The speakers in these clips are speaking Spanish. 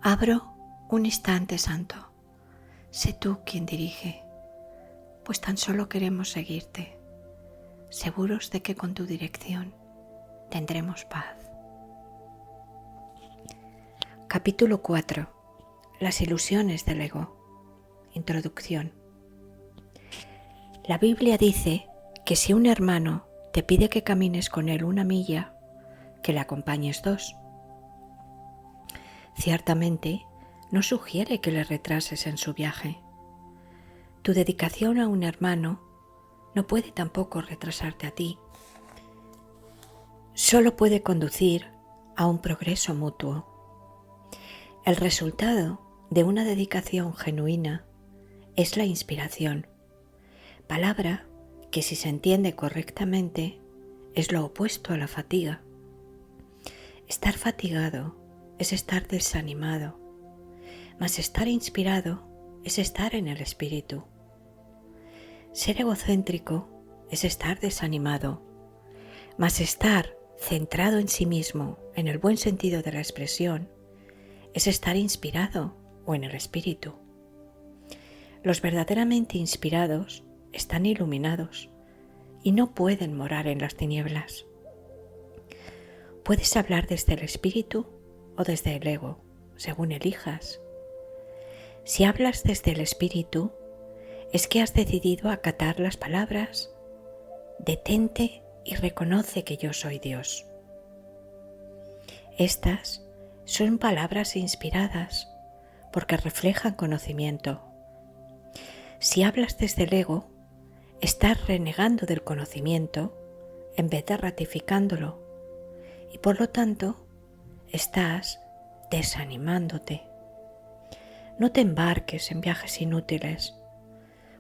Abro un instante santo. Sé tú quien dirige, pues tan solo queremos seguirte, seguros de que con tu dirección tendremos paz. Capítulo 4. Las ilusiones del ego. Introducción. La Biblia dice que si un hermano te pide que camines con él 1 milla, que le acompañes 2. Ciertamente, no sugiere que le retrases en su viaje. Tu dedicación a un hermano no puede tampoco retrasarte a ti. Solo puede conducir a un progreso mutuo. El resultado de una dedicación genuina es la inspiración, palabra que, si se entiende correctamente, es lo opuesto a la fatiga. Estar fatigado es estar desanimado, mas estar inspirado es estar en el espíritu. Ser egocéntrico es estar desanimado, mas estar centrado en sí mismo, en el buen sentido de la expresión, es estar inspirado o en el espíritu. Los verdaderamente inspirados están iluminados y no pueden morar en las tinieblas. Puedes hablar desde el espíritu o desde el ego, según elijas. Si hablas desde el espíritu, es que has decidido acatar las palabras: detente y reconoce que yo soy Dios. Estas son palabras inspiradas porque reflejan conocimiento. Si hablas desde el ego, estás renegando del conocimiento en vez de ratificándolo y por lo tanto estás desanimándote. No te embarques en viajes inútiles,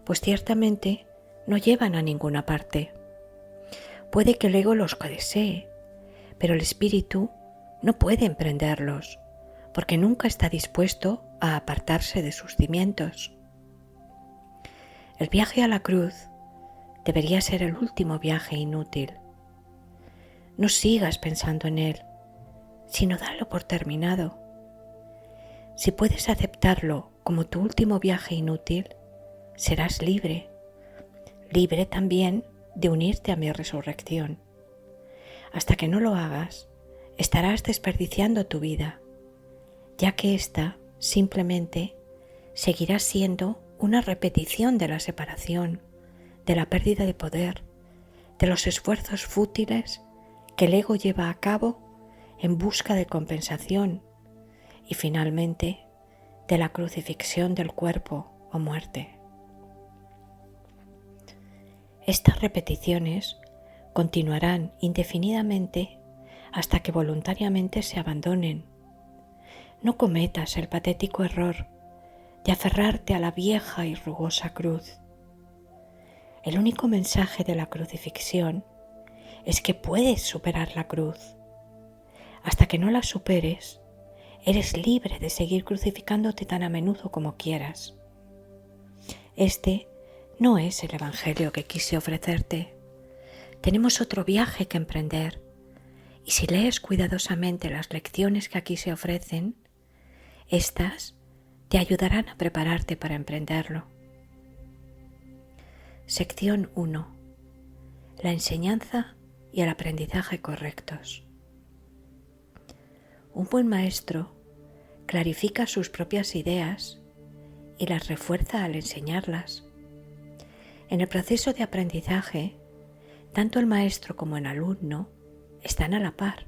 pues ciertamente no llevan a ninguna parte. Puede que el ego los desee, pero el espíritu no puede emprenderlos, porque nunca está dispuesto a apartarse de sus cimientos. El viaje a la cruz debería ser el último viaje inútil. No sigas pensando en él, sino dalo por terminado. Si puedes aceptarlo como tu último viaje inútil, serás libre, libre también de unirte a mi resurrección. Hasta que no lo hagas, estarás desperdiciando tu vida, ya que ésta simplemente seguirá siendo una repetición de la separación, de la pérdida de poder, de los esfuerzos fútiles que el ego lleva a cabo en busca de compensación y finalmente de la crucifixión del cuerpo o muerte. Estas repeticiones continuarán indefinidamente hasta que voluntariamente se abandonen. No cometas el patético error de aferrarte a la vieja y rugosa cruz. El único mensaje de la crucifixión es que puedes superar la cruz. Hasta que no la superes, eres libre de seguir crucificándote tan a menudo como quieras. Este no es el evangelio que quise ofrecerte. Tenemos otro viaje que emprender, y si lees cuidadosamente las lecciones que aquí se ofrecen, estas te ayudarán a prepararte para emprenderlo. Sección 1. La enseñanza y el aprendizaje correctos. Un buen maestro clarifica sus propias ideas y las refuerza al enseñarlas. En el proceso de aprendizaje, tanto el maestro como el alumno están a la par.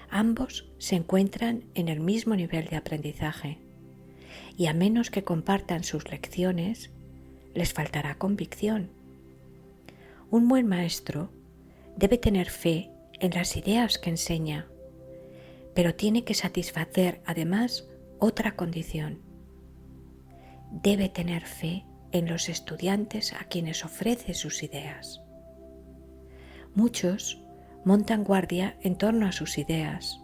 Ambos se encuentran en el mismo nivel de aprendizaje y a menos que compartan sus lecciones, les faltará convicción. Un buen maestro debe tener fe en las ideas que enseña, pero tiene que satisfacer además otra condición. Debe tener fe en los estudiantes a quienes ofrece sus ideas. Muchos montan guardia en torno a sus ideas,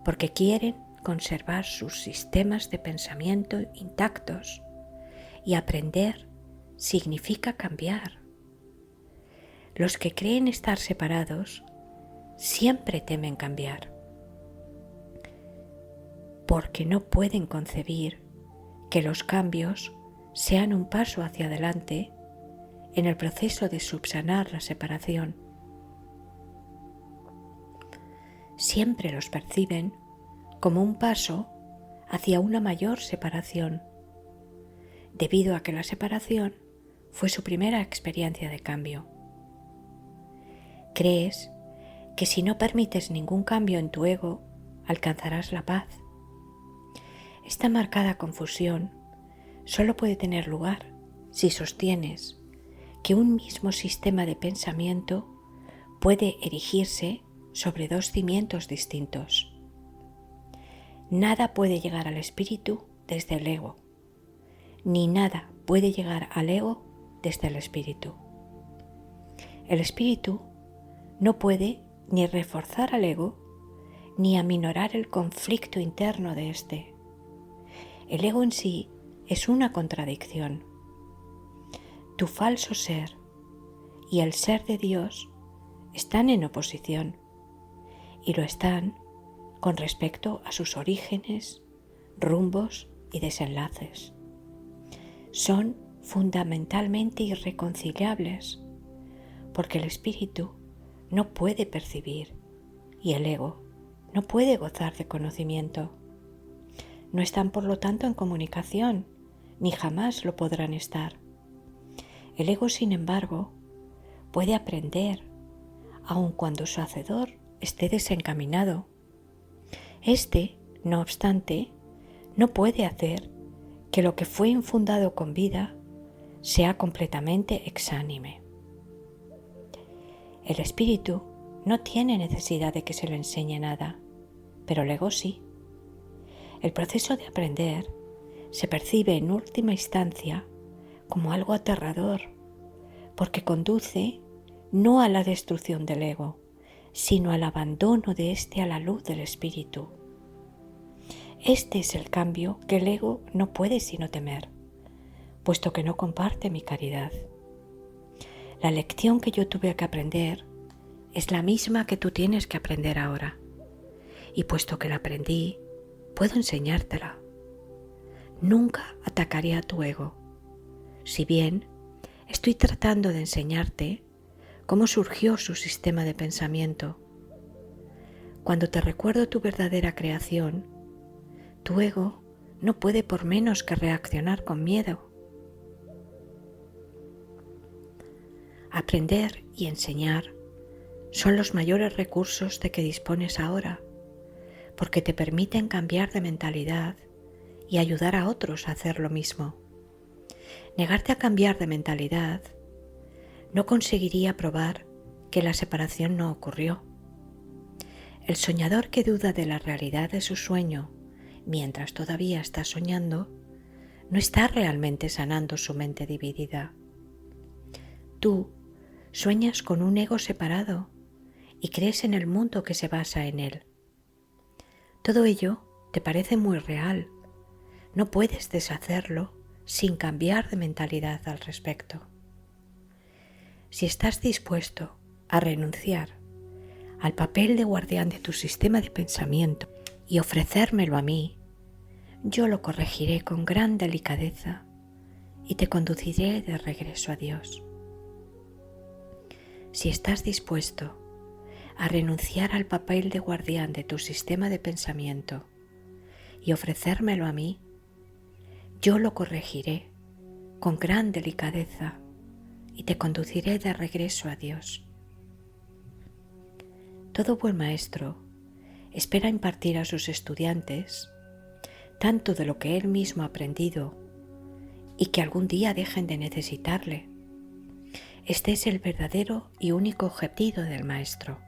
porque quieren conservar sus sistemas de pensamiento intactos, y aprender significa cambiar. Los que creen estar separados siempre temen cambiar. porque no pueden concebir que los cambios sean un paso hacia adelante en el proceso de subsanar la separación. Siempre los perciben como un paso hacia una mayor separación, debido a que la separación fue su primera experiencia de cambio. Crees que si no permites ningún cambio en tu ego, alcanzarás la paz. Esta marcada confusión solo puede tener lugar si sostienes que un mismo sistema de pensamiento puede erigirse sobre dos cimientos distintos. Nada puede llegar al espíritu desde el ego, ni nada puede llegar al ego desde el espíritu. El espíritu no puede ni reforzar al ego ni aminorar el conflicto interno de éste. El ego en sí es una contradicción. Tu falso ser y el ser de Dios están en oposición, y lo están con respecto a sus orígenes, rumbos y desenlaces. Son fundamentalmente irreconciliables, porque el espíritu no puede percibir y el ego no puede gozar de conocimiento. No están, por lo tanto, en comunicación, ni jamás lo podrán estar. El ego, sin embargo, puede aprender, aun cuando su hacedor esté desencaminado. Este, no obstante, no puede hacer que lo que fue infundado con vida sea completamente exánime. El espíritu no tiene necesidad de que se le enseñe nada, pero el ego sí. El proceso de aprender se percibe en última instancia como algo aterrador, porque conduce no a la destrucción del ego, sino al abandono de éste a la luz del espíritu. Este es el cambio que el ego no puede sino temer, puesto que no comparte mi caridad. La lección que yo tuve que aprender es la misma que tú tienes que aprender ahora, y puesto que la aprendí, puedo enseñártela. Nunca atacaré a tu ego, si bien estoy tratando de enseñarte cómo surgió su sistema de pensamiento. Cuando te recuerdo tu verdadera creación, tu ego no puede por menos que reaccionar con miedo. Aprender y enseñar son los mayores recursos de que dispones ahora, porque te permiten cambiar de mentalidad y ayudar a otros a hacer lo mismo. Negarte a cambiar de mentalidad no conseguiría probar que la separación no ocurrió. El soñador que duda de la realidad de su sueño mientras todavía está soñando, no está realmente sanando su mente dividida. Tú sueñas con un ego separado y crees en el mundo que se basa en él. Todo ello te parece muy real. No puedes deshacerlo sin cambiar de mentalidad al respecto. Si estás dispuesto a renunciar al papel de guardián de tu sistema de pensamiento y ofrecérmelo a mí, yo lo corregiré con gran delicadeza y te conduciré de regreso a Dios. Si estás dispuesto a renunciar al papel de guardián de tu sistema de pensamiento y ofrecérmelo a mí, yo lo corregiré con gran delicadeza y te conduciré de regreso a Dios. Todo buen maestro espera impartir a sus estudiantes tanto de lo que él mismo ha aprendido y que algún día dejen de necesitarle. Este es el verdadero y único objetivo del maestro.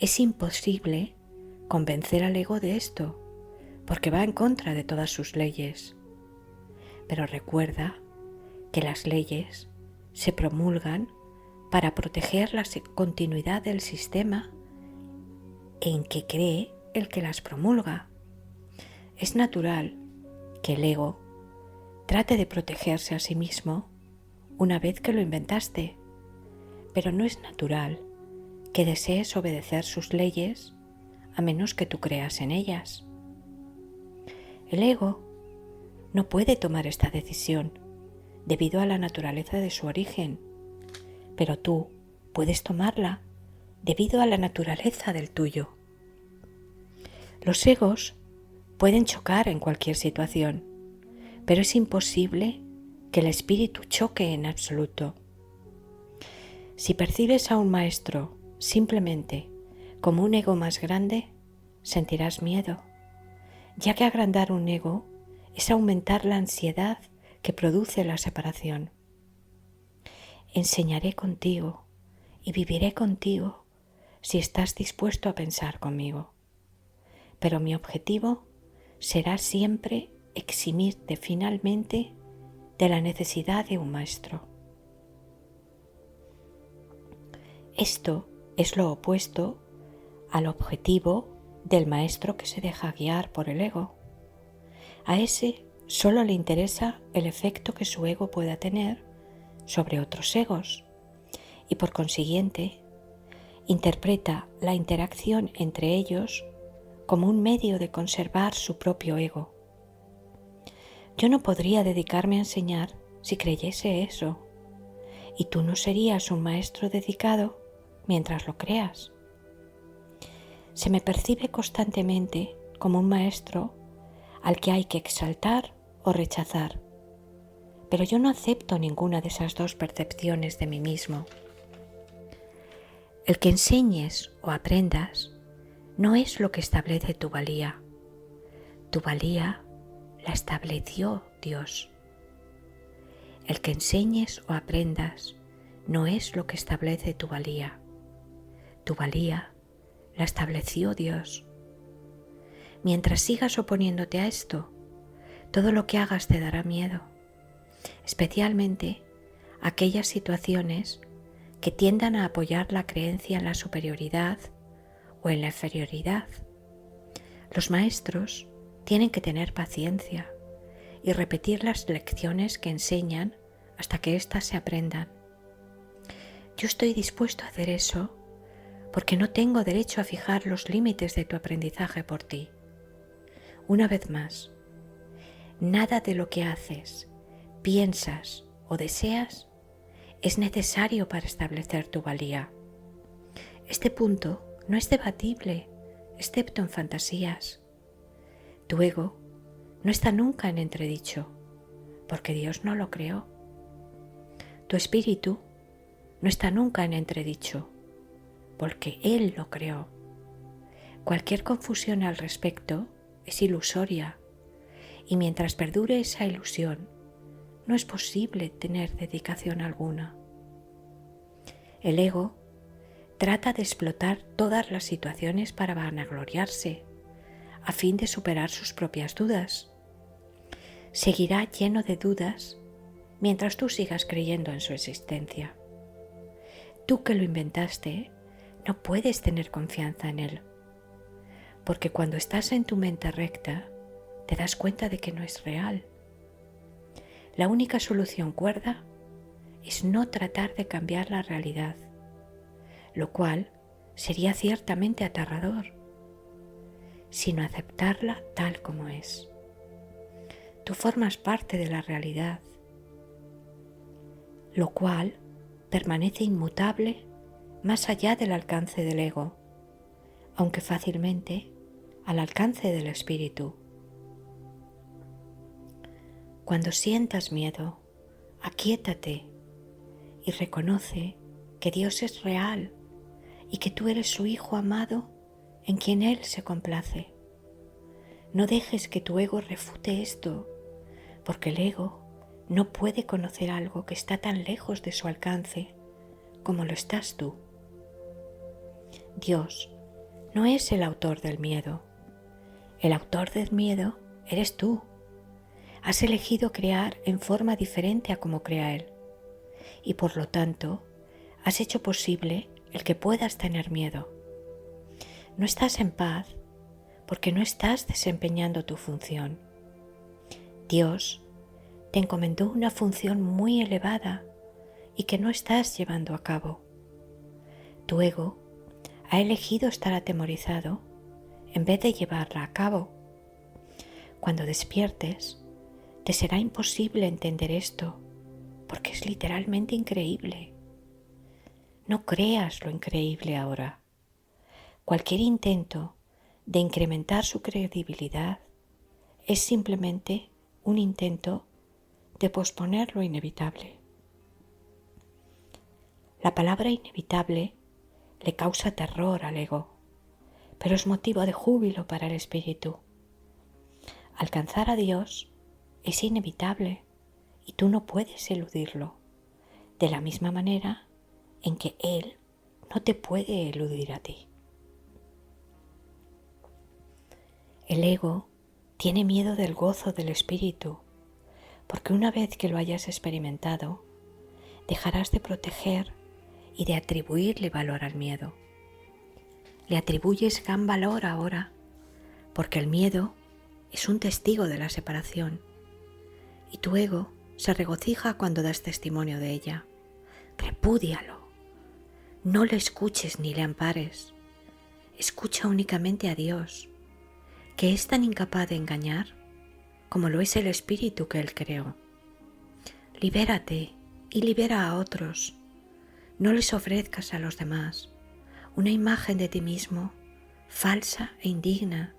Es imposible convencer al ego de esto, porque va en contra de todas sus leyes. Pero recuerda que las leyes se promulgan para proteger la continuidad del sistema en que cree el que las promulga. Es natural que el ego trate de protegerse a sí mismo una vez que lo inventaste, pero no es natural que desees obedecer sus leyes a menos que tú creas en ellas. El ego no puede tomar esta decisión debido a la naturaleza de su origen, pero tú puedes tomarla debido a la naturaleza del tuyo. Los egos pueden chocar en cualquier situación, pero es imposible que el espíritu choque en absoluto. Si percibes a un maestro simplemente como un ego más grande, sentirás miedo, ya que agrandar un ego es aumentar la ansiedad que produce la separación. Enseñaré contigo y viviré contigo si estás dispuesto a pensar conmigo, pero mi objetivo será siempre eximirte finalmente de la necesidad de un maestro. Esto es lo opuesto al objetivo del maestro que se deja guiar por el ego. A ese solo le interesa el efecto que su ego pueda tener sobre otros egos y por consiguiente interpreta la interacción entre ellos como un medio de conservar su propio ego. Yo no podría dedicarme a enseñar si creyese eso, y tú no serías un maestro dedicado mientras lo creas. Se me percibe constantemente como un maestro al que hay que exaltar o rechazar, pero yo no acepto ninguna de esas dos percepciones de mí mismo. El que enseñes o aprendas no es lo que establece tu valía. Tu valía la estableció Dios. El que enseñes o aprendas no es lo que establece tu valía. Tu valía la estableció Dios. Mientras sigas oponiéndote a esto, todo lo que hagas te dará miedo, especialmente aquellas situaciones que tiendan a apoyar la creencia en la superioridad o en la inferioridad. Los maestros tienen que tener paciencia y repetir las lecciones que enseñan hasta que éstas se aprendan. Yo estoy dispuesto a hacer eso porque no tengo derecho a fijar los límites de tu aprendizaje por ti. Una vez más, nada de lo que haces, piensas o deseas es necesario para establecer tu valía. Este punto no es debatible, excepto en fantasías. Tu ego no está nunca en entredicho, porque Dios no lo creó. Tu espíritu no está nunca en entredicho, porque Él lo creó. Cualquier confusión al respecto es ilusoria, y mientras perdure esa ilusión, no es posible tener dedicación alguna. El ego trata de explotar todas las situaciones para vanagloriarse, a fin de superar sus propias dudas. Seguirá lleno de dudas mientras tú sigas creyendo en su existencia. Tú que lo inventaste, no puedes tener confianza en él, porque cuando estás en tu mente recta, te das cuenta de que no es real. La única solución cuerda es no tratar de cambiar la realidad, lo cual sería ciertamente aterrador, sino aceptarla tal como es. Tú formas parte de la realidad, lo cual permanece inmutable más allá del alcance del ego, aunque fácilmente al alcance del espíritu. Cuando sientas miedo, aquíétate y reconoce que Dios es real y que tú eres su Hijo amado en quien Él se complace. No dejes que tu ego refute esto, porque el ego no puede conocer algo que está tan lejos de su alcance como lo estás tú. Dios no es el autor del miedo. El autor del miedo eres tú. Has elegido crear en forma diferente a como crea Él, y por lo tanto has hecho posible el que puedas tener miedo. No estás en paz porque no estás desempeñando tu función. Dios te encomendó una función muy elevada y que no estás llevando a cabo. Tu ego ha elegido estar atemorizado en vez de llevarla a cabo. Cuando despiertes, te será imposible entender esto, porque es literalmente increíble. No creas lo increíble ahora. Cualquier intento de incrementar su credibilidad es simplemente un intento de posponer lo inevitable. La palabra inevitable le causa terror al ego, pero es motivo de júbilo para el espíritu. Alcanzar a Dios es inevitable y tú no puedes eludirlo, de la misma manera en que Él no te puede eludir a ti. El ego tiene miedo del gozo del espíritu, porque una vez que lo hayas experimentado, dejarás de proteger y de atribuirle valor al miedo. Le atribuyes gran valor ahora, porque el miedo es un testigo de la separación, y tu ego se regocija cuando das testimonio de ella. Repúdialo. No le escuches ni le ampares. Escucha únicamente a Dios, que es tan incapaz de engañar como lo es el espíritu que Él creó. Libérate y libera a otros. No les ofrezcas a los demás una imagen de ti mismo falsa e indigna,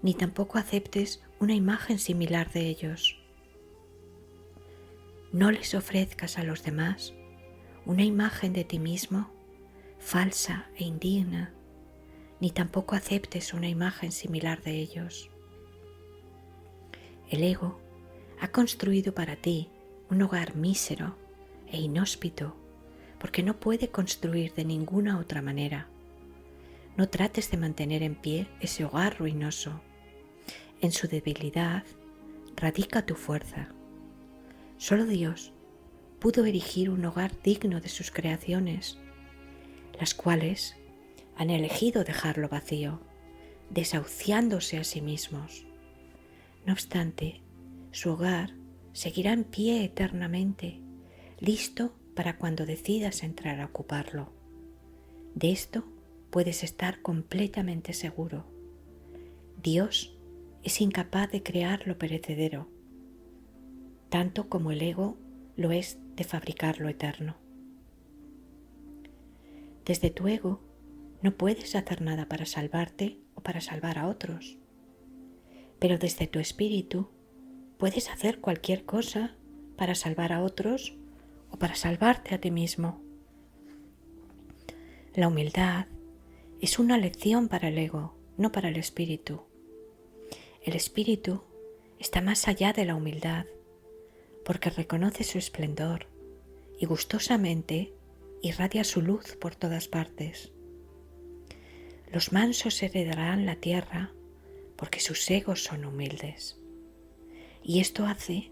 ni tampoco aceptes una imagen similar de ellos. No les ofrezcas a los demás una imagen de ti mismo falsa e indigna, ni tampoco aceptes una imagen similar de ellos. El ego ha construido para ti un hogar mísero e inhóspito, porque no puede construir de ninguna otra manera. No trates de mantener en pie ese hogar ruinoso. En su debilidad radica tu fuerza. Solo Dios pudo erigir un hogar digno de sus creaciones, las cuales han elegido dejarlo vacío, desahuciándose a sí mismos. No obstante, su hogar seguirá en pie eternamente, listo para cuando decidas entrar a ocuparlo. De esto puedes estar completamente seguro. Dios es incapaz de crear lo perecedero, tanto como el ego lo es de fabricar lo eterno. Desde tu ego no puedes hacer nada para salvarte o para salvar a otros, pero desde tu espíritu puedes hacer cualquier cosa para salvar a otros o para salvarte a ti mismo. La humildad es una lección para el ego, no para el espíritu. El espíritu está más allá de la humildad, porque reconoce su esplendor y gustosamente irradia su luz por todas partes. Los mansos heredarán la tierra porque sus egos son humildes, y esto hace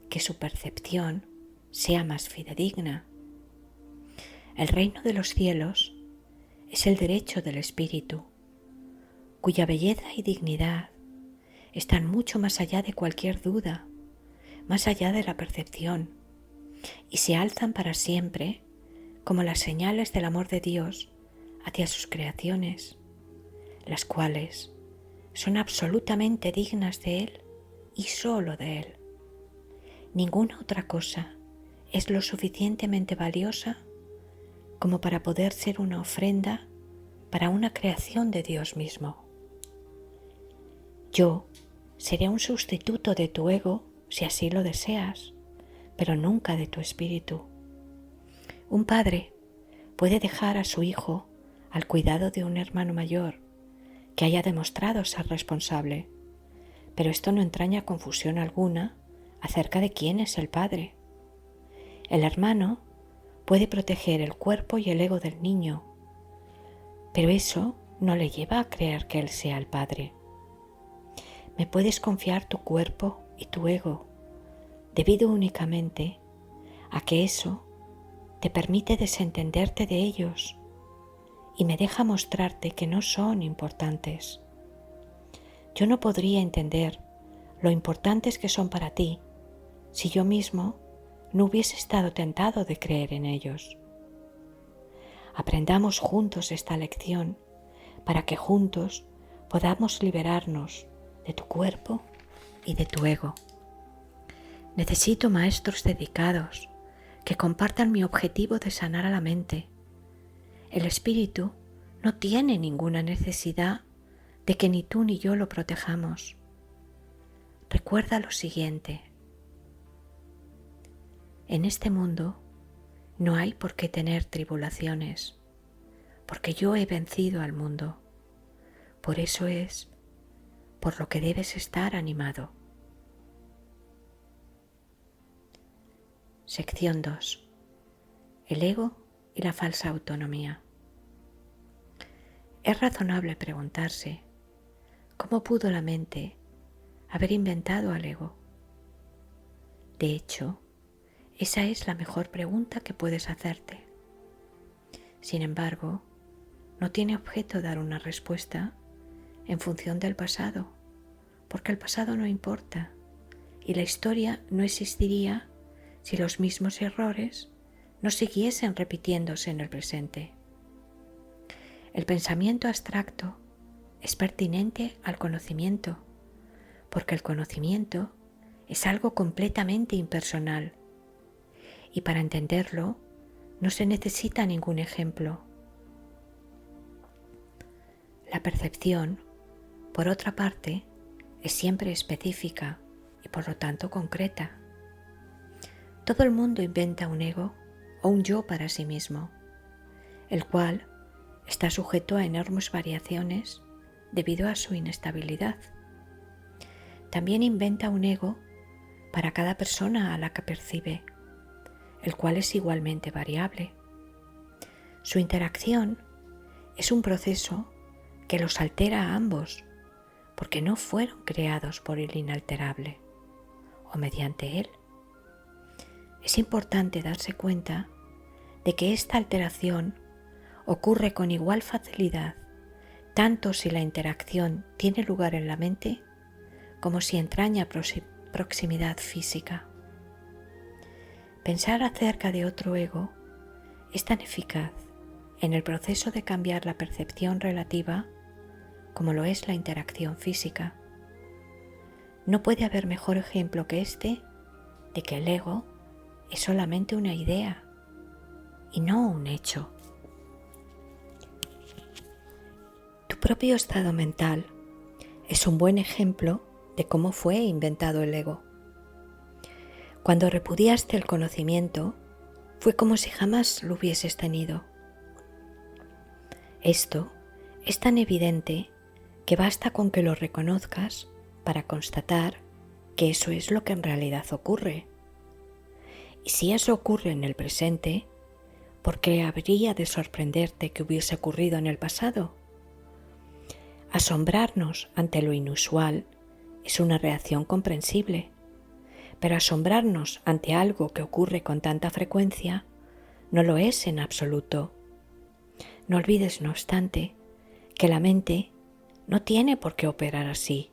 que su percepción sea más fidedigna. El reino de los cielos es el derecho del espíritu, cuya belleza y dignidad están mucho más allá de cualquier duda, más allá de la percepción, y se alzan para siempre como las señales del amor de Dios hacia sus creaciones, las cuales son absolutamente dignas de Él y solo de Él. Ninguna otra cosa es lo suficientemente valiosa como para poder ser una ofrenda para una creación de Dios mismo. Yo seré un sustituto de tu ego si así lo deseas, pero nunca de tu espíritu. Un padre puede dejar a su hijo al cuidado de un hermano mayor que haya demostrado ser responsable, pero esto no entraña confusión alguna acerca de quién es el padre. El hermano puede proteger el cuerpo y el ego del niño, pero eso no le lleva a creer que él sea el padre. Me puedes confiar tu cuerpo y tu ego, debido únicamente a que eso te permite desentenderte de ellos y me deja mostrarte que no son importantes. Yo no podría entender lo importantes que son para ti si yo mismo no hubiese estado tentado de creer en ellos. Aprendamos juntos esta lección para que juntos podamos liberarnos de tu cuerpo y de tu ego. Necesito maestros dedicados que compartan mi objetivo de sanar a la mente. El espíritu no tiene ninguna necesidad de que ni tú ni yo lo protejamos. Recuerda lo siguiente: en este mundo no hay por qué tener tribulaciones, porque yo he vencido al mundo. Por eso es por lo que debes estar animado. Sección 2. El ego y la falsa autonomía. Es razonable preguntarse cómo pudo la mente haber inventado al ego. De hecho, esa es la mejor pregunta que puedes hacerte. Sin embargo, no tiene objeto dar una respuesta en función del pasado, porque el pasado no importa y la historia no existiría si los mismos errores no siguiesen repitiéndose en el presente. El pensamiento abstracto es pertinente al conocimiento, porque el conocimiento es algo completamente impersonal y para entenderlo no se necesita ningún ejemplo. La percepción, por otra parte, es siempre específica y por lo tanto concreta. Todo el mundo inventa un ego o un yo para sí mismo, el cual está sujeto a enormes variaciones debido a su inestabilidad. También inventa un ego para cada persona a la que percibe, el cual es igualmente variable. Su interacción es un proceso que los altera a ambos, porque no fueron creados por el inalterable o mediante él. Es importante darse cuenta de que esta alteración ocurre con igual facilidad, tanto si la interacción tiene lugar en la mente como si entraña proximidad física. Pensar acerca de otro ego es tan eficaz en el proceso de cambiar la percepción relativa como lo es la interacción física. No puede haber mejor ejemplo que este de que el ego es solamente una idea y no un hecho. Tu propio estado mental es un buen ejemplo de cómo fue inventado el ego. Cuando repudiaste el conocimiento, fue como si jamás lo hubieses tenido. Esto es tan evidente que basta con que lo reconozcas para constatar que eso es lo que en realidad ocurre. Y si eso ocurre en el presente, ¿por qué habría de sorprenderte que hubiese ocurrido en el pasado? Asombrarnos ante lo inusual es una reacción comprensible, pero asombrarnos ante algo que ocurre con tanta frecuencia no lo es en absoluto. No olvides, no obstante, que la mente no tiene por qué operar así,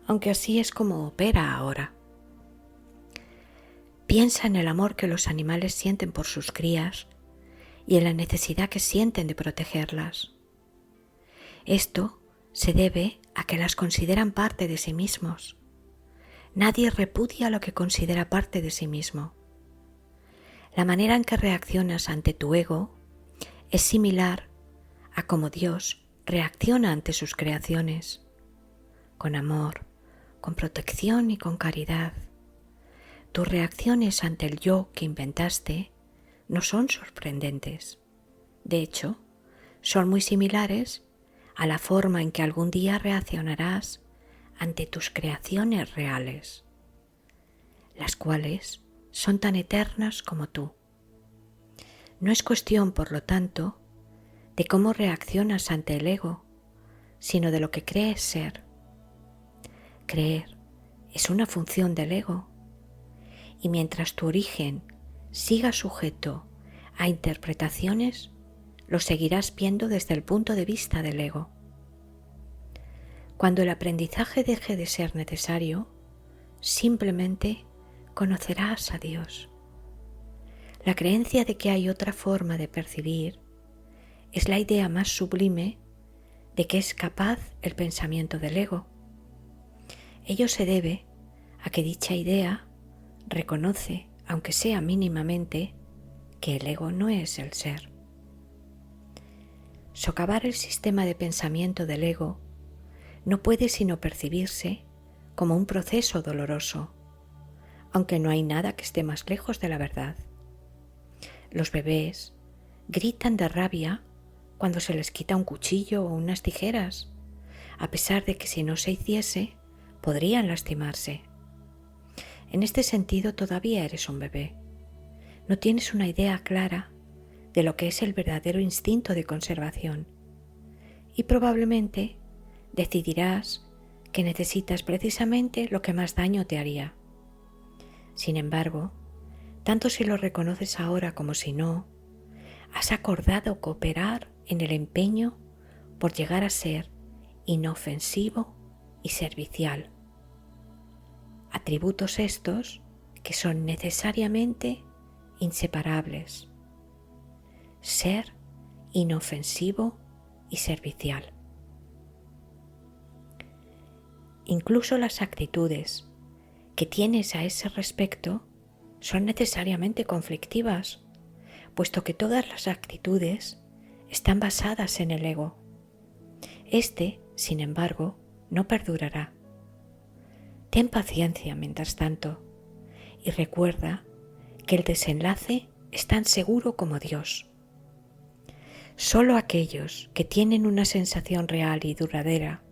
aunque así es como opera ahora. Piensa en el amor que los animales sienten por sus crías y en la necesidad que sienten de protegerlas. Esto se debe a que las consideran parte de sí mismos. Nadie repudia lo que considera parte de sí mismo. La manera en que reaccionas ante tu ego es similar a cómo Dios reacciona ante sus creaciones, con amor, con protección y con caridad. Tus reacciones ante el yo que inventaste no son sorprendentes. De hecho, son muy similares a la forma en que algún día reaccionarás ante tus creaciones reales, las cuales son tan eternas como tú. No es cuestión, por lo tanto, de cómo reaccionas ante el ego, sino de lo que crees ser. Creer es una función del ego, y mientras tu origen siga sujeto a interpretaciones, lo seguirás viendo desde el punto de vista del ego. Cuando el aprendizaje deje de ser necesario, simplemente conocerás a Dios. La creencia de que hay otra forma de percibir es la idea más sublime de que es capaz el pensamiento del ego. Ello se debe a que dicha idea reconoce, aunque sea mínimamente, que el ego no es el ser. Socavar el sistema de pensamiento del ego no puede sino percibirse como un proceso doloroso, aunque no hay nada que esté más lejos de la verdad. Los bebés gritan de rabia cuando se les quita un cuchillo o unas tijeras, a pesar de que si no se hiciese, podrían lastimarse. En este sentido todavía eres un bebé. No tienes una idea clara de lo que es el verdadero instinto de conservación y probablemente decidirás que necesitas precisamente lo que más daño te haría. Sin embargo, tanto si lo reconoces ahora como si no, has acordado cooperar en el empeño por llegar a ser inofensivo y servicial. Atributos estos que son necesariamente inseparables. Ser inofensivo y servicial. Incluso las actitudes que tienes a ese respecto son necesariamente conflictivas, puesto que todas las actitudes están basadas en el ego. Este, sin embargo, no perdurará. Ten paciencia mientras tanto y recuerda que el desenlace es tan seguro como Dios. Solo aquellos que tienen una sensación real y duradera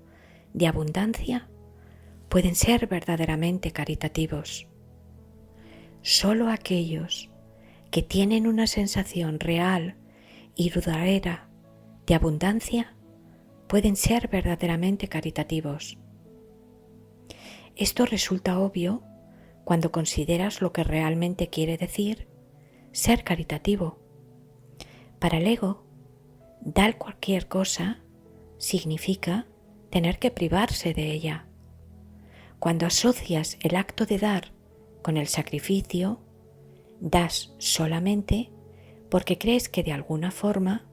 de abundancia pueden ser verdaderamente caritativos. Solo aquellos que tienen una sensación real y duradera de abundancia pueden ser verdaderamente caritativos. Esto resulta obvio cuando consideras lo que realmente quiere decir ser caritativo. Para el ego, dar cualquier cosa significa tener que privarse de ella. Cuando asocias el acto de dar con el sacrificio, das solamente porque crees que de alguna forma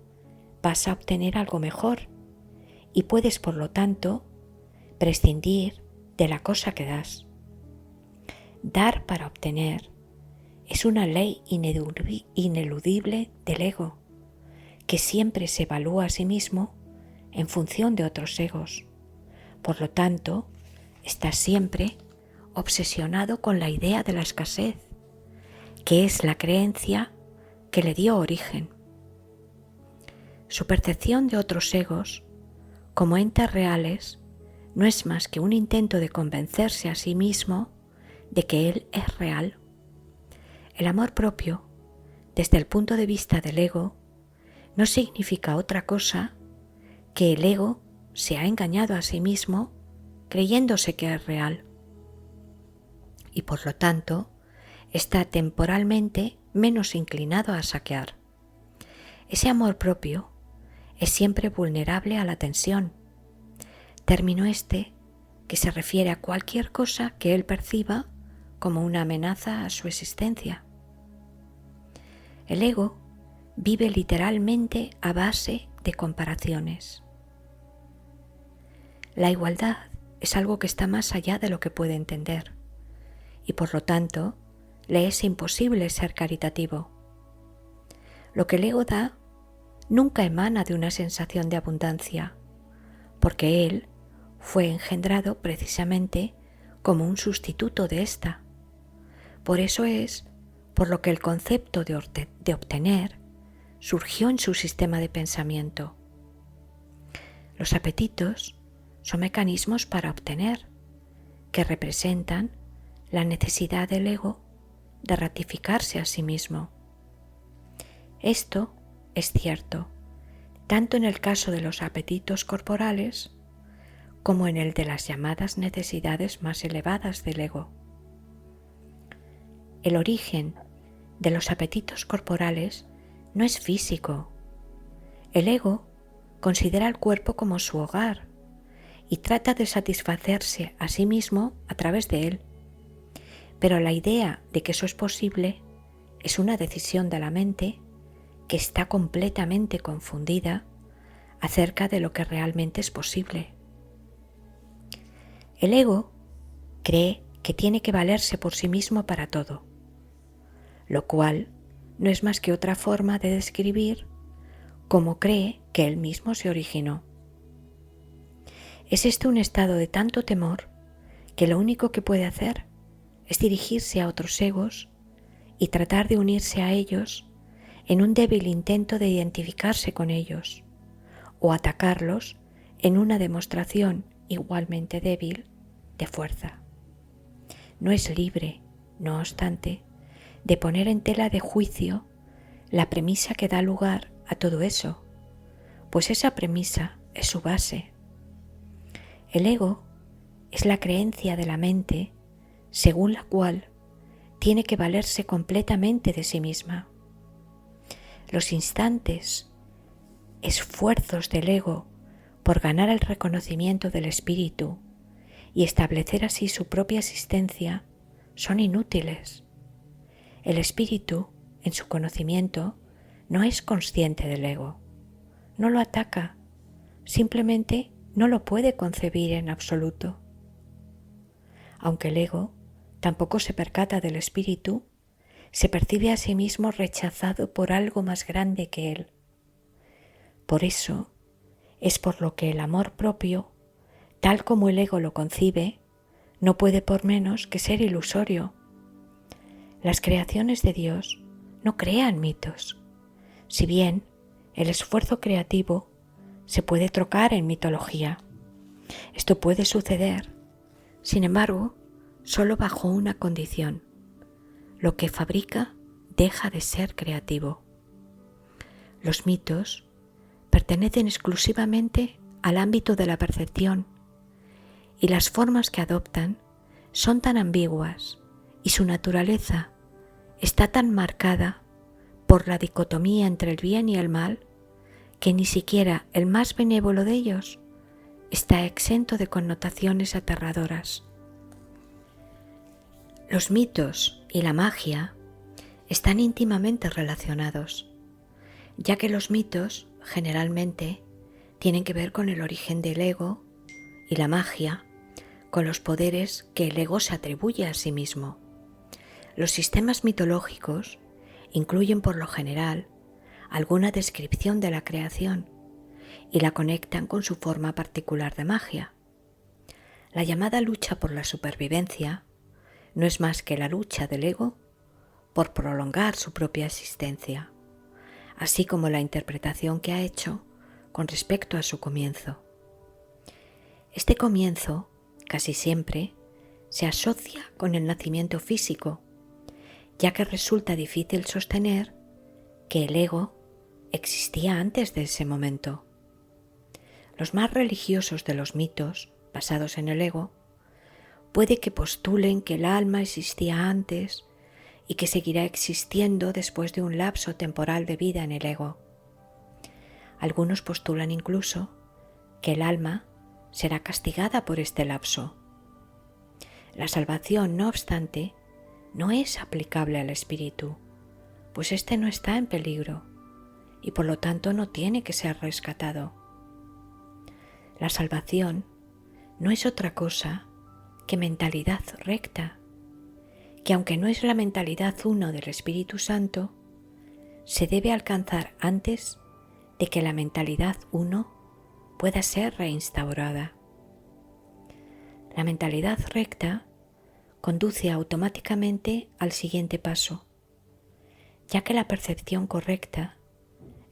vas a obtener algo mejor y puedes, por lo tanto, prescindir de la cosa que das. Dar para obtener es una ley ineludible del ego, que siempre se evalúa a sí mismo en función de otros egos. Por lo tanto, está siempre obsesionado con la idea de la escasez, que es la creencia que le dio origen. Su percepción de otros egos, como entes reales, no es más que un intento de convencerse a sí mismo de que él es real. El amor propio, desde el punto de vista del ego, no significa otra cosa que el ego se ha engañado a sí mismo creyéndose que es real y por lo tanto está temporalmente menos inclinado a saquear. Ese amor propio es siempre vulnerable a la tensión, término este que se refiere a cualquier cosa que él perciba como una amenaza a su existencia. El ego vive literalmente a base de comparaciones. La igualdad es algo que está más allá de lo que puede entender y por lo tanto le es imposible ser caritativo. Lo que el ego da nunca emana de una sensación de abundancia, porque él fue engendrado precisamente como un sustituto de esta. Por eso es por lo que el concepto de obtener surgió en su sistema de pensamiento. Los apetitos son mecanismos para obtener, que representan la necesidad del ego de ratificarse a sí mismo. Esto es cierto, tanto en el caso de los apetitos corporales como en el de las llamadas necesidades más elevadas del ego. El origen de los apetitos corporales no es físico. El ego considera el cuerpo como su hogar y trata de satisfacerse a sí mismo a través de él. Pero la idea de que eso es posible es una decisión de la mente que está completamente confundida acerca de lo que realmente es posible. El ego cree que tiene que valerse por sí mismo para todo, lo cual no es más que otra forma de describir cómo cree que él mismo se originó. Es este un estado de tanto temor que lo único que puede hacer es dirigirse a otros egos y tratar de unirse a ellos en un débil intento de identificarse con ellos o atacarlos en una demostración igualmente débil de fuerza. No es libre, no obstante, de poner en tela de juicio la premisa que da lugar a todo eso, pues esa premisa es su base. El ego es la creencia de la mente según la cual tiene que valerse completamente de sí misma. Los instantes esfuerzos del ego por ganar el reconocimiento del espíritu y establecer así su propia existencia son inútiles. El espíritu, en su conocimiento, no es consciente del ego, no lo ataca, simplemente no lo puede concebir en absoluto. Aunque el ego tampoco se percata del espíritu, se percibe a sí mismo rechazado por algo más grande que él. Por eso es por lo que el amor propio, tal como el ego lo concibe, no puede por menos que ser ilusorio. Las creaciones de Dios no crean mitos, si bien el esfuerzo creativo se puede trocar en mitología. Esto puede suceder, sin embargo, solo bajo una condición: lo que fabrica deja de ser creativo. Los mitos pertenecen exclusivamente al ámbito de la percepción y las formas que adoptan son tan ambiguas y su naturaleza está tan marcada por la dicotomía entre el bien y el mal que ni siquiera el más benévolo de ellos está exento de connotaciones aterradoras. Los mitos y la magia están íntimamente relacionados, ya que los mitos generalmente tienen que ver con el origen del ego y la magia con los poderes que el ego se atribuye a sí mismo. Los sistemas mitológicos incluyen por lo general alguna descripción de la creación y la conectan con su forma particular de magia. La llamada lucha por la supervivencia no es más que la lucha del ego por prolongar su propia existencia, así como la interpretación que ha hecho con respecto a su comienzo. Este comienzo, casi siempre, se asocia con el nacimiento físico, ya que resulta difícil sostener que el ego existía antes de ese momento. Los más religiosos de los mitos, basados en el ego, puede que postulen que el alma existía antes y que seguirá existiendo después de un lapso temporal de vida en el ego. Algunos postulan incluso que el alma será castigada por este lapso. La salvación, no obstante, no es aplicable al espíritu, pues éste no está en peligro y por lo tanto no tiene que ser rescatado. La salvación no es otra cosa que mentalidad recta, que aunque no es la mentalidad uno del Espíritu Santo, se debe alcanzar antes de que la mentalidad uno pueda ser reinstaurada. La mentalidad recta conduce automáticamente al siguiente paso, ya que la percepción correcta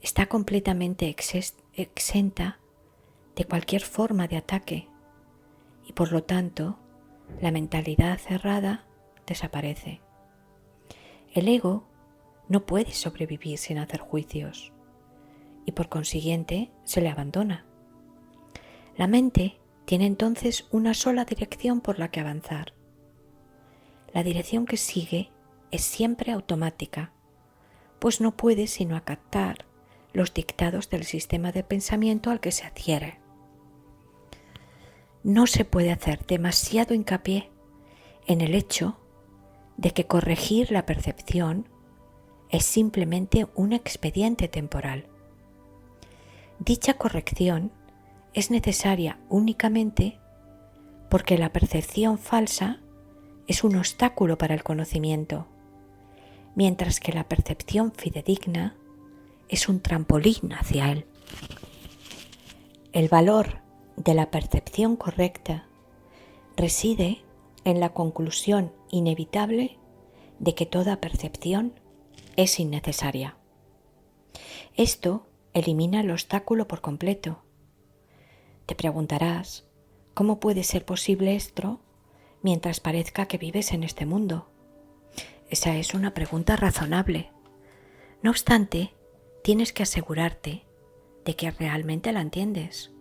está completamente exenta de cualquier forma de ataque y por lo tanto la mentalidad cerrada desaparece. El ego no puede sobrevivir sin hacer juicios y por consiguiente se le abandona. La mente tiene entonces una sola dirección por la que avanzar. La dirección que sigue es siempre automática, pues no puede sino acatar los dictados del sistema de pensamiento al que se adhiere. No se puede hacer demasiado hincapié en el hecho de que corregir la percepción es simplemente un expediente temporal. Dicha corrección es necesaria únicamente porque la percepción falsa es un obstáculo para el conocimiento, mientras que la percepción fidedigna es un trampolín hacia él. El valor de la percepción correcta reside en la conclusión inevitable de que toda percepción es innecesaria. Esto elimina el obstáculo por completo. Te preguntarás, ¿cómo puede ser posible esto mientras parezca que vives en este mundo? Esa es una pregunta razonable. No obstante, tienes que asegurarte de que realmente la entiendes.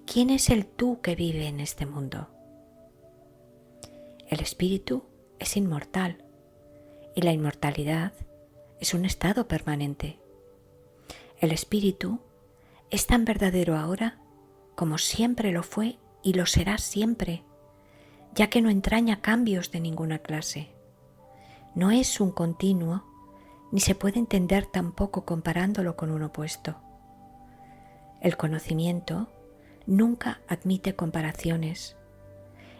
¿Quién es el tú que vive en este mundo? El espíritu es inmortal y la inmortalidad es un estado permanente. El espíritu es tan verdadero ahora como siempre lo fue y lo será siempre, ya que no entraña cambios de ninguna clase. No es un continuo, ni se puede entender tampoco comparándolo con un opuesto. El conocimiento nunca admite comparaciones.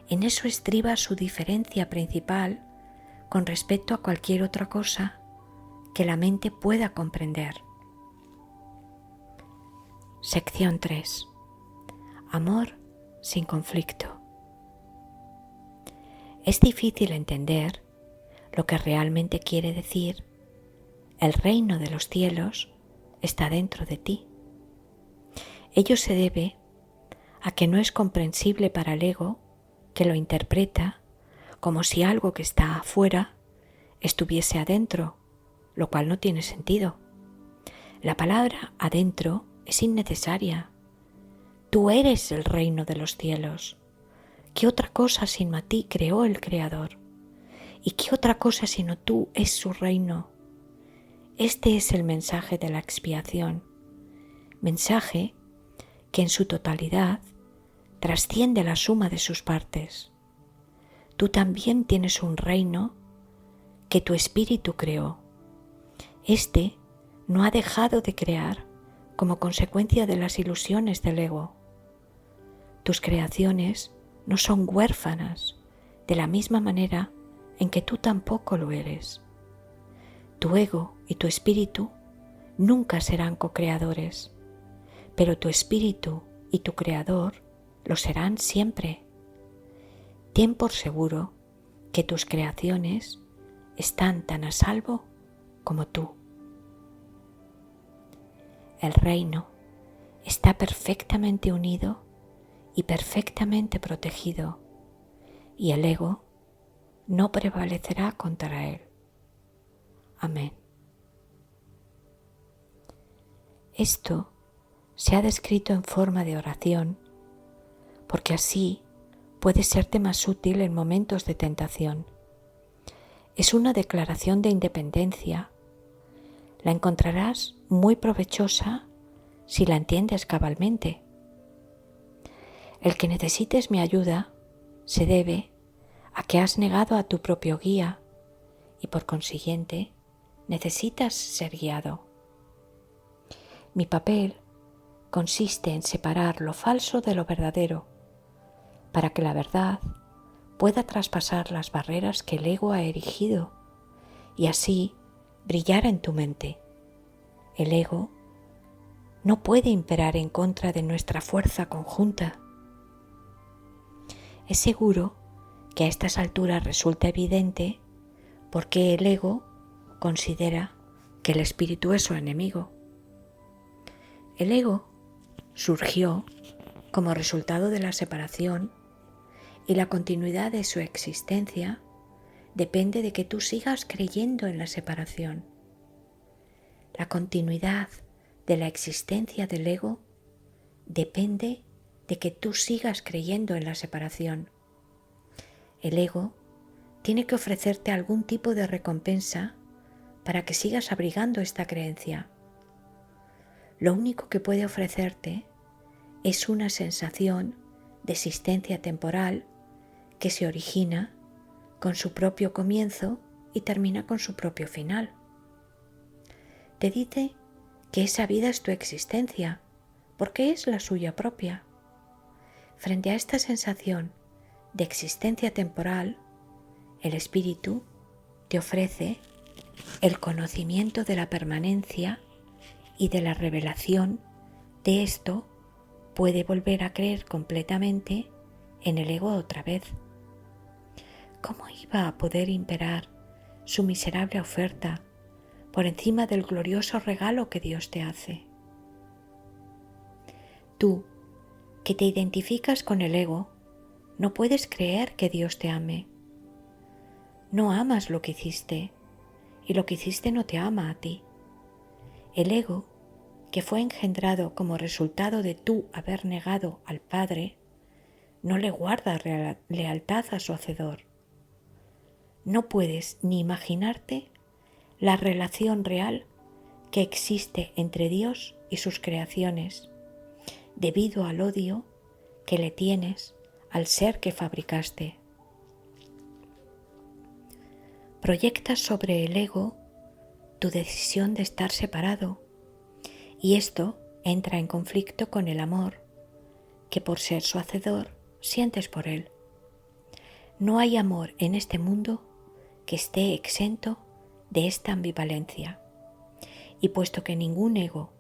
En eso estriba su diferencia principal con respecto a cualquier otra cosa que la mente pueda comprender. Sección 3. Amor sin conflicto. Es difícil entender lo que realmente quiere decir el reino de los cielos está dentro de ti. Ello se debe a que no es comprensible para el ego, que lo interpreta como si algo que está afuera estuviese adentro, lo cual no tiene sentido. La palabra adentro es innecesaria. Tú eres el reino de los cielos. ¿Qué otra cosa sino a ti creó el Creador? ¿Y qué otra cosa sino tú es su reino? Este es el mensaje de la expiación, mensaje que en su totalidad trasciende la suma de sus partes. Tú también tienes un reino que tu espíritu creó. Este no ha dejado de crear como consecuencia de las ilusiones del ego. Tus creaciones no son huérfanas, de la misma manera en que tú tampoco lo eres. Tu ego y tu espíritu nunca serán co-creadores, pero tu espíritu y tu creador lo serán siempre. Ten por seguro que tus creaciones están tan a salvo como tú. El reino está perfectamente unido y perfectamente protegido, y el ego no prevalecerá contra él. Amén. Esto se ha descrito en forma de oración, porque así puede serte más útil en momentos de tentación. Es una declaración de independencia. La encontrarás muy provechosa si la entiendes cabalmente. El que necesites mi ayuda se debe a que has negado a tu propio guía y por consiguiente necesitas ser guiado. Mi papel consiste en separar lo falso de lo verdadero para que la verdad pueda traspasar las barreras que el ego ha erigido y así brillar en tu mente. El ego no puede imperar en contra de nuestra fuerza conjunta. Es seguro que a estas alturas resulta evidente por qué el ego considera que el espíritu es su enemigo. El ego surgió como resultado de la separación y la continuidad de su existencia depende de que tú sigas creyendo en la separación. La continuidad de la existencia del ego depende de que tú sigas creyendo en la separación. El ego tiene que ofrecerte algún tipo de recompensa para que sigas abrigando esta creencia. Lo único que puede ofrecerte es una sensación de existencia temporal que se origina con su propio comienzo y termina con su propio final. Te dice que esa vida es tu existencia, porque es la suya propia. Frente a esta sensación de existencia temporal, el espíritu te ofrece el conocimiento de la permanencia y de la revelación de esto. Puede volver a creer completamente en el ego otra vez. ¿Cómo iba a poder imperar su miserable oferta por encima del glorioso regalo que Dios te hace? Tú, que te identificas con el ego, no puedes creer que Dios te ame. No amas lo que hiciste, y lo que hiciste no te ama a ti. El ego, que fue engendrado como resultado de tú haber negado al Padre, no le guarda lealtad a su Hacedor. No puedes ni imaginarte la relación real que existe entre Dios y sus creaciones, debido al odio que le tienes al ser que fabricaste. Proyectas sobre el ego tu decisión de estar separado, y esto entra en conflicto con el amor que, por ser su hacedor, sientes por él. No hay amor en este mundo que esté exento de esta ambivalencia, y puesto que ningún ego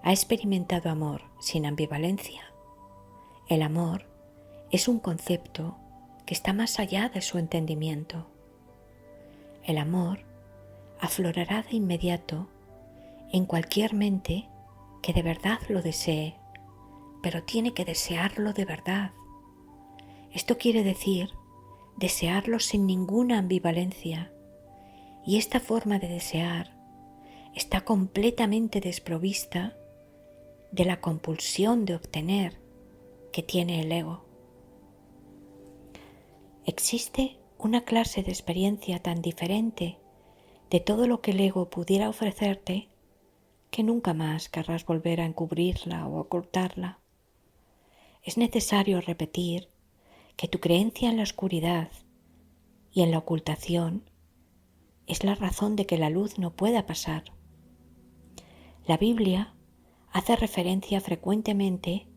ha experimentado amor sin ambivalencia, el amor es un concepto que está más allá de su entendimiento. El amor aflorará de inmediato en cualquier mente que de verdad lo desee, pero tiene que desearlo de verdad. Esto quiere decir desearlo sin ninguna ambivalencia, y esta forma de desear está completamente desprovista de la compulsión de obtener que tiene el ego. Existe una clase de experiencia tan diferente de todo lo que el ego pudiera ofrecerte que nunca más querrás volver a encubrirla o ocultarla. Es necesario repetir que tu creencia en la oscuridad y en la ocultación es la razón de que la luz no pueda pasar. La Biblia hace referencia frecuentemente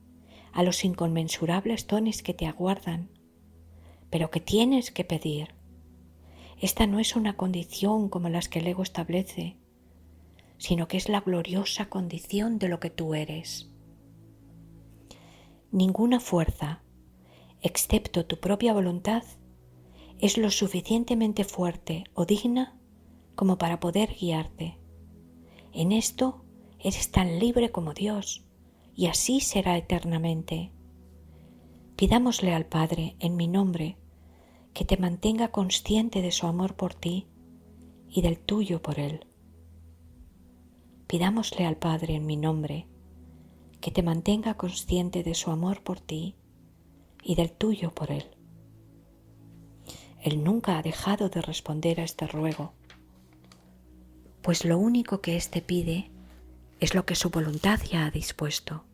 a los inconmensurables dones que te aguardan, pero que tienes que pedir. Esta no es una condición como las que el ego establece, sino que es la gloriosa condición de lo que tú eres. Ninguna fuerza, excepto tu propia voluntad, es lo suficientemente fuerte o digna como para poder guiarte. En esto eres tan libre como Dios, y así será eternamente. Pidámosle al Padre en mi nombre que te mantenga consciente de su amor por ti y del tuyo por Él. Pidámosle al Padre en mi nombre que te mantenga consciente de su amor por ti y del tuyo por Él. Él nunca ha dejado de responder a este ruego, pues lo único que éste pide es lo que su voluntad ya ha dispuesto.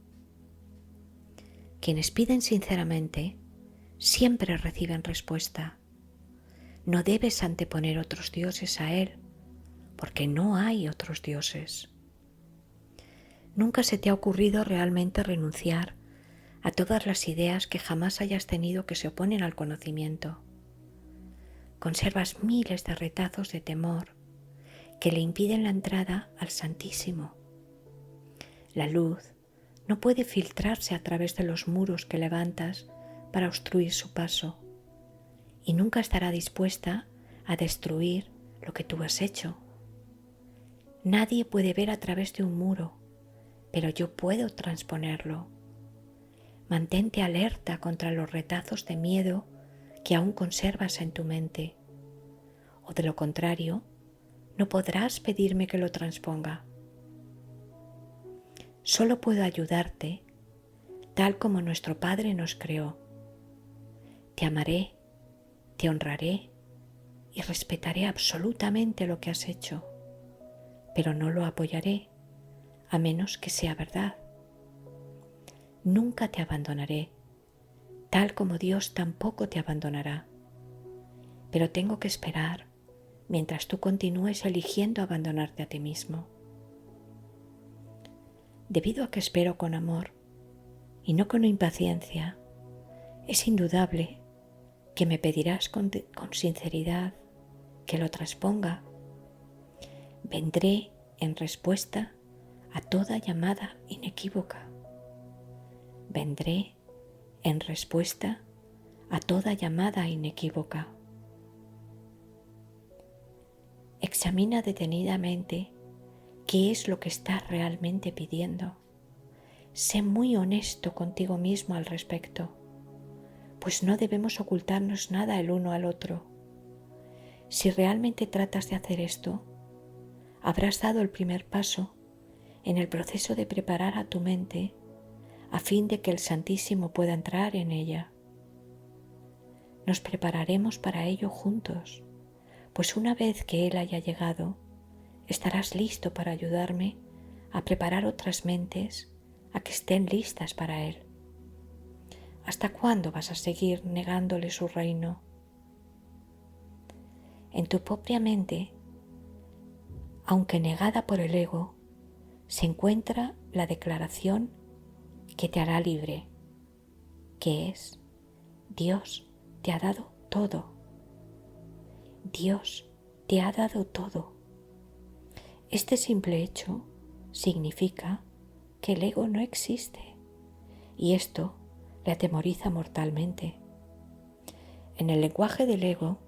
Quienes piden sinceramente siempre reciben respuesta. No debes anteponer otros dioses a Él, porque no hay otros dioses. Nunca se te ha ocurrido realmente renunciar a todas las ideas que jamás hayas tenido que se oponen al conocimiento. Conservas miles de retazos de temor que le impiden la entrada al Santísimo. La luz no puede filtrarse a través de los muros que levantas para obstruir su paso, y nunca estará dispuesta a destruir lo que tú has hecho. Nadie puede ver a través de un muro, pero yo puedo transponerlo. Mantente alerta contra los retazos de miedo que aún conservas en tu mente, o de lo contrario, no podrás pedirme que lo transponga. Solo puedo ayudarte tal como nuestro Padre nos creó. Te amaré, te honraré y respetaré absolutamente lo que has hecho, pero no lo apoyaré a menos que sea verdad. Nunca te abandonaré, tal como Dios tampoco te abandonará, pero tengo que esperar mientras tú continúes eligiendo abandonarte a ti mismo. Debido a que espero con amor y no con impaciencia, es indudable que me pedirás con sinceridad que lo transponga. Vendré en respuesta a toda llamada inequívoca. Vendré en respuesta a toda llamada inequívoca. Examina detenidamente qué es lo que estás realmente pidiendo. Sé muy honesto contigo mismo al respecto, pues no debemos ocultarnos nada el uno al otro. Si realmente tratas de hacer esto, habrás dado el primer paso en el proceso de preparar a tu mente a fin de que el Santísimo pueda entrar en ella. Nos prepararemos para ello juntos, pues una vez que Él haya llegado, estarás listo para ayudarme a preparar otras mentes a que estén listas para Él. ¿Hasta cuándo vas a seguir negándole su reino? En tu propia mente, aunque negada por el ego, se encuentra la declaración que te hará libre, que es: Dios te ha dado todo. Dios te ha dado todo. Este simple hecho significa que el ego no existe, y esto le atemoriza mortalmente. En el lenguaje del ego,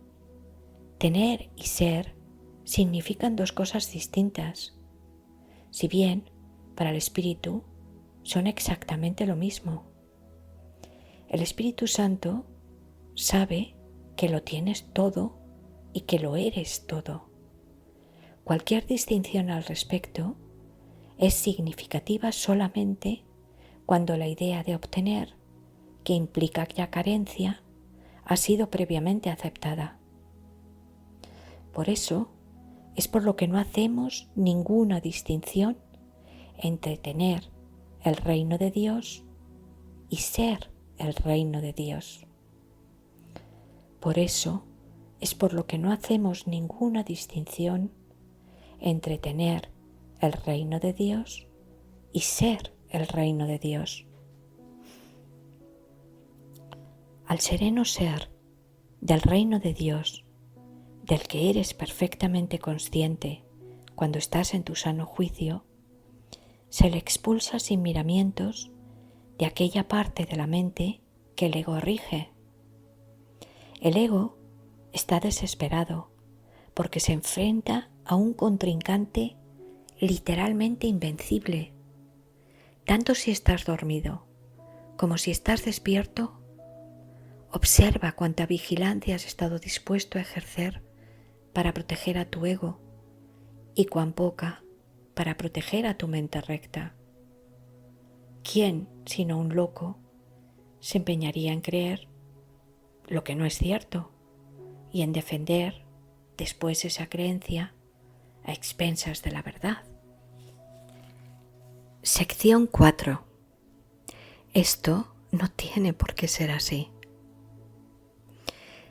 tener y ser significan dos cosas distintas, si bien para el Espíritu son exactamente lo mismo. El Espíritu Santo sabe que lo tienes todo y que lo eres todo. Cualquier distinción al respecto es significativa solamente cuando la idea de obtener, que implica ya carencia, ha sido previamente aceptada. Por eso es por lo que no hacemos ninguna distinción entre tener el reino de Dios y ser el reino de Dios. Por eso es por lo que no hacemos ninguna distinción entre tener el reino de Dios y ser el reino de Dios. Al sereno ser del reino de Dios, del que eres perfectamente consciente cuando estás en tu sano juicio, se le expulsa sin miramientos de aquella parte de la mente que el ego rige. El ego está desesperado porque se enfrenta a un contrincante literalmente invencible. Tanto si estás dormido como si estás despierto, observa cuánta vigilancia has estado dispuesto a ejercer para proteger a tu ego y cuán poca para proteger a tu mente recta. ¿Quién, sino un loco, se empeñaría en creer lo que no es cierto y en defender después esa creencia a expensas de la verdad? Sección 4. Esto no tiene por qué ser así.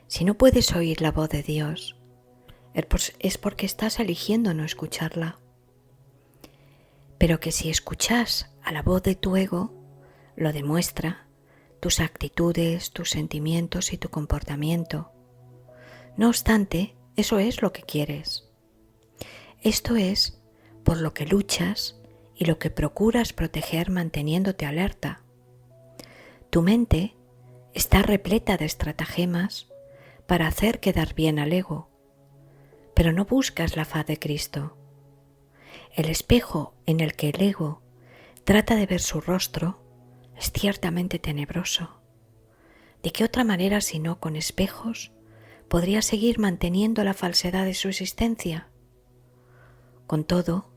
Si no puedes oír la voz de Dios, es porque estás eligiendo no escucharla. Pero que si escuchas a la voz de tu ego, lo demuestra tus actitudes, tus sentimientos y tu comportamiento. No obstante, eso es lo que quieres. Esto es por lo que luchas y lo que procuras proteger manteniéndote alerta. Tu mente está repleta de estratagemas para hacer quedar bien al ego, pero no buscas la faz de Cristo. El espejo en el que el ego trata de ver su rostro es ciertamente tenebroso. ¿De qué otra manera sino con espejos podría seguir manteniendo la falsedad de su existencia? Con todo,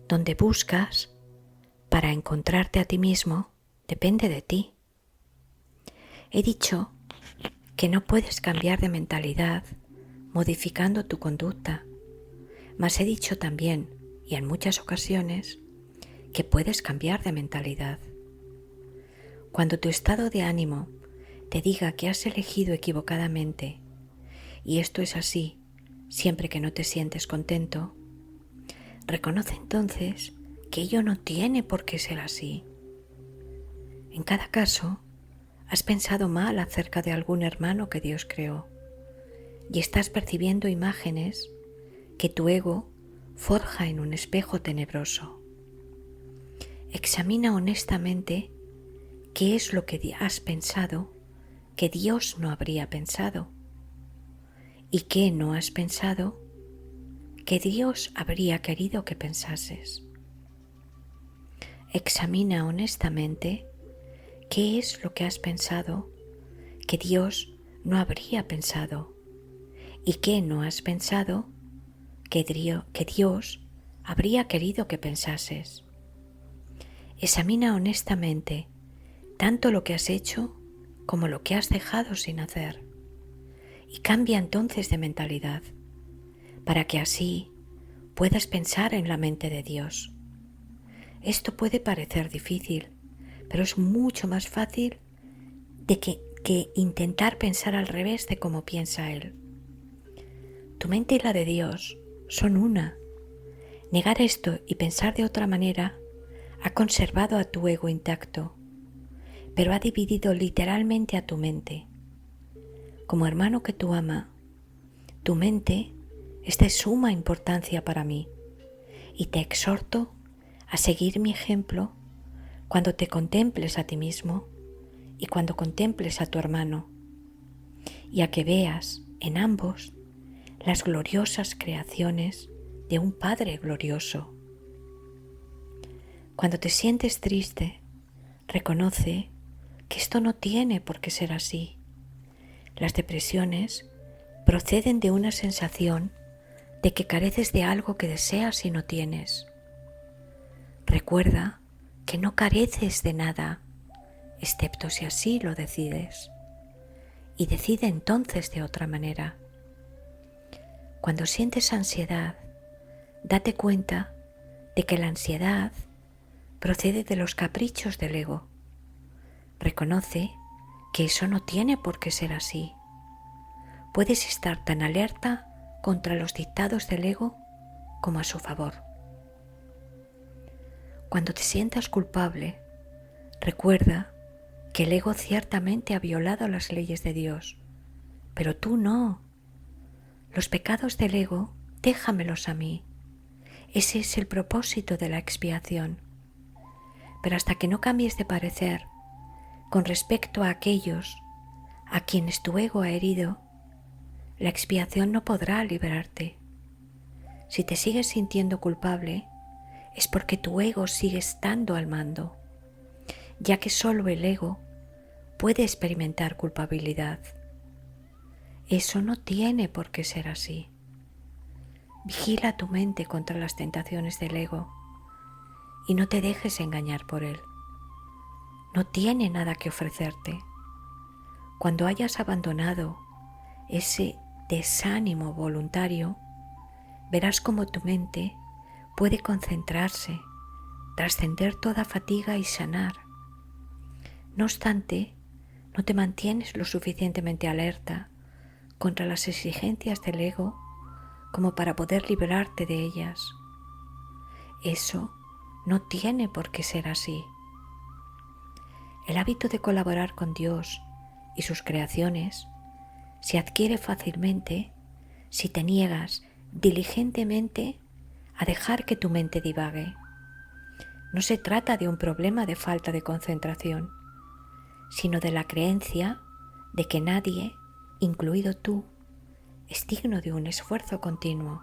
donde buscas para encontrarte a ti mismo depende de ti. He dicho que no puedes cambiar de mentalidad modificando tu conducta, mas he dicho también, y en muchas ocasiones, que puedes cambiar de mentalidad. Cuando tu estado de ánimo te diga que has elegido equivocadamente, y esto es así siempre que no te sientes contento, reconoce entonces que ello no tiene por qué ser así. En cada caso, Has pensado mal acerca de algún hermano que Dios creó y estás percibiendo imágenes que tu ego forja en un espejo tenebroso. Examina honestamente qué es lo que has pensado que Dios no habría pensado y qué no has pensado que Dios habría querido que pensases. Examina honestamente qué es lo que has pensado que Dios no habría pensado y qué no has pensado que Dios habría querido que pensases. Examina honestamente tanto lo que has hecho como lo que has dejado sin hacer y cambia entonces de mentalidad para que así puedas pensar en la mente de Dios. Esto puede parecer difícil, pero es mucho más fácil que intentar pensar al revés de cómo piensa Él. Tu mente y la de Dios son una. Negar esto y pensar de otra manera ha conservado a tu ego intacto, pero ha dividido literalmente a tu mente. Como hermano que tú ama, tu mente es de suma importancia para mí y te exhorto a seguir mi ejemplo cuando te contemples a ti mismo y cuando contemples a tu hermano, y a que veas en ambos las gloriosas creaciones de un Padre glorioso. Cuando te sientes triste, reconoce que esto no tiene por qué ser así. Las depresiones proceden de una sensación de que careces de algo que deseas y no tienes. Recuerda que no careces de nada, excepto si así lo decides, y decide entonces de otra manera. Cuando sientes ansiedad, date cuenta de que la ansiedad procede de los caprichos del ego. Reconoce que eso no tiene por qué ser así. Puedes estar tan alerta contra los dictados del ego como a su favor. Cuando te sientas culpable, recuerda que el ego ciertamente ha violado las leyes de Dios, pero tú no. Los pecados del ego, déjamelos a mí. Ese es el propósito de la expiación. Pero hasta que no cambies de parecer con respecto a aquellos a quienes tu ego ha herido, la expiación no podrá liberarte. Si te sigues sintiendo culpable, es porque tu ego sigue estando al mando, ya que solo el ego puede experimentar culpabilidad. Eso no tiene por qué ser así. Vigila tu mente contra las tentaciones del ego y no te dejes engañar por él. No tiene nada que ofrecerte. Cuando hayas abandonado ese desánimo voluntario, verás cómo tu mente puede concentrarse, trascender toda fatiga y sanar. No obstante, no te mantienes lo suficientemente alerta contra las exigencias del ego como para poder librarte de ellas. Eso no tiene por qué ser así. El hábito de colaborar con Dios y sus creaciones se adquiere fácilmente si te niegas diligentemente a dejar que tu mente divague. No se trata de un problema de falta de concentración, sino de la creencia de que nadie, incluido tú, es digno de un esfuerzo continuo.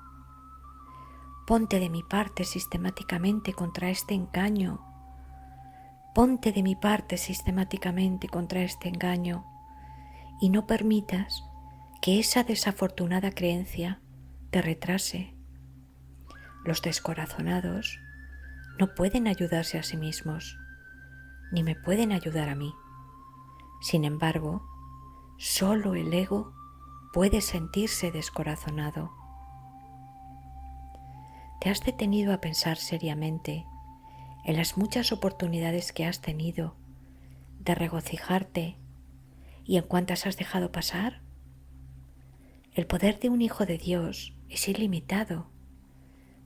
Ponte de mi parte sistemáticamente contra este engaño. Ponte de mi parte sistemáticamente contra este engaño y no permitas que esa desafortunada creencia te retrase. Los descorazonados no pueden ayudarse a sí mismos, ni me pueden ayudar a mí. Sin embargo, solo el ego puede sentirse descorazonado. ¿Te has detenido a pensar seriamente en las muchas oportunidades que has tenido de regocijarte y en cuántas has dejado pasar? El poder de un hijo de Dios es ilimitado,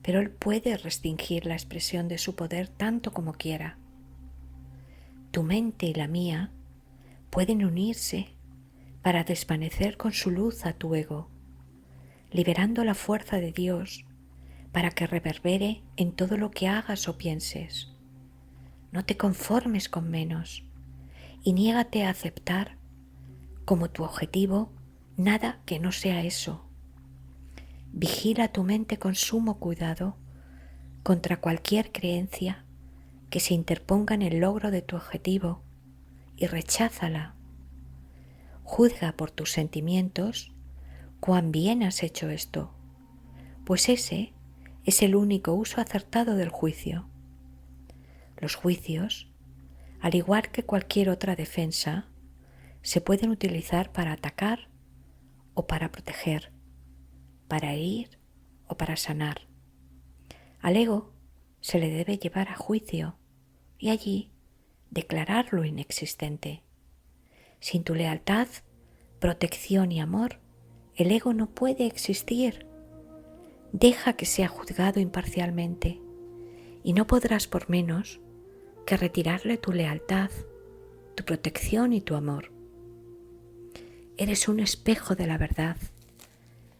pero Él puede restringir la expresión de su poder tanto como quiera. Tu mente y la mía pueden unirse para desvanecer con su luz a tu ego, liberando la fuerza de Dios para que reverbere en todo lo que hagas o pienses. No te conformes con menos y niégate a aceptar como tu objetivo nada que no sea eso. Vigila tu mente con sumo cuidado contra cualquier creencia que se interponga en el logro de tu objetivo y recházala. Juzga por tus sentimientos cuán bien has hecho esto, pues ese es el único uso acertado del juicio. Los juicios, al igual que cualquier otra defensa, se pueden utilizar para atacar o para proteger, para herir o para sanar. Al ego se le debe llevar a juicio y allí declararlo inexistente. Sin tu lealtad, protección y amor, el ego no puede existir. Deja que sea juzgado imparcialmente y no podrás por menos que retirarle tu lealtad, tu protección y tu amor. Eres un espejo de la verdad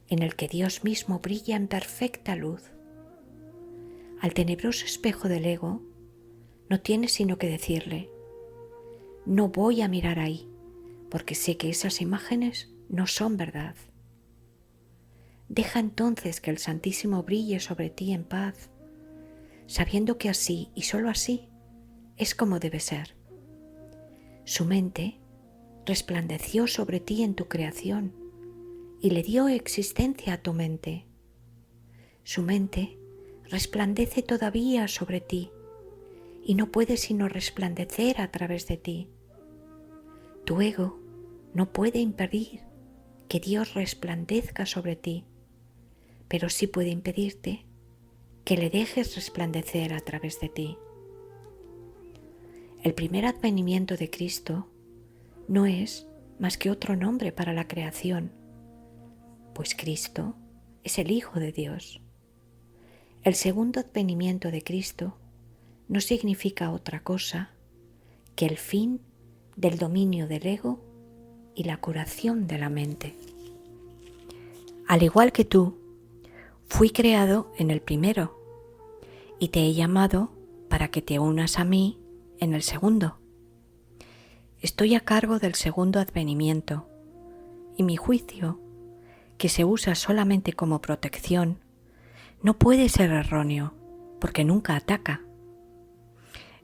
en el que Dios mismo brilla en perfecta luz. Al tenebroso espejo del ego no tienes sino que decirle: no voy a mirar ahí, porque sé que esas imágenes no son verdad. Deja entonces que el Santísimo brille sobre ti en paz, sabiendo que así y sólo así es como debe ser. Su mente resplandeció sobre ti en tu creación y le dio existencia a tu mente. Su mente resplandece todavía sobre ti y no puede sino resplandecer a través de ti. Tu ego no puede impedir que Dios resplandezca sobre ti, pero sí puede impedirte que le dejes resplandecer a través de ti. El primer advenimiento de Cristo no es más que otro nombre para la creación, pues Cristo es el Hijo de Dios. El segundo advenimiento de Cristo no significa otra cosa que el fin del dominio del ego y la curación de la mente. Al igual que tú, fui creado en el primero y te he llamado para que te unas a mí en el segundo. Estoy a cargo del segundo advenimiento y mi juicio, que se usa solamente como protección, no puede ser erróneo porque nunca ataca.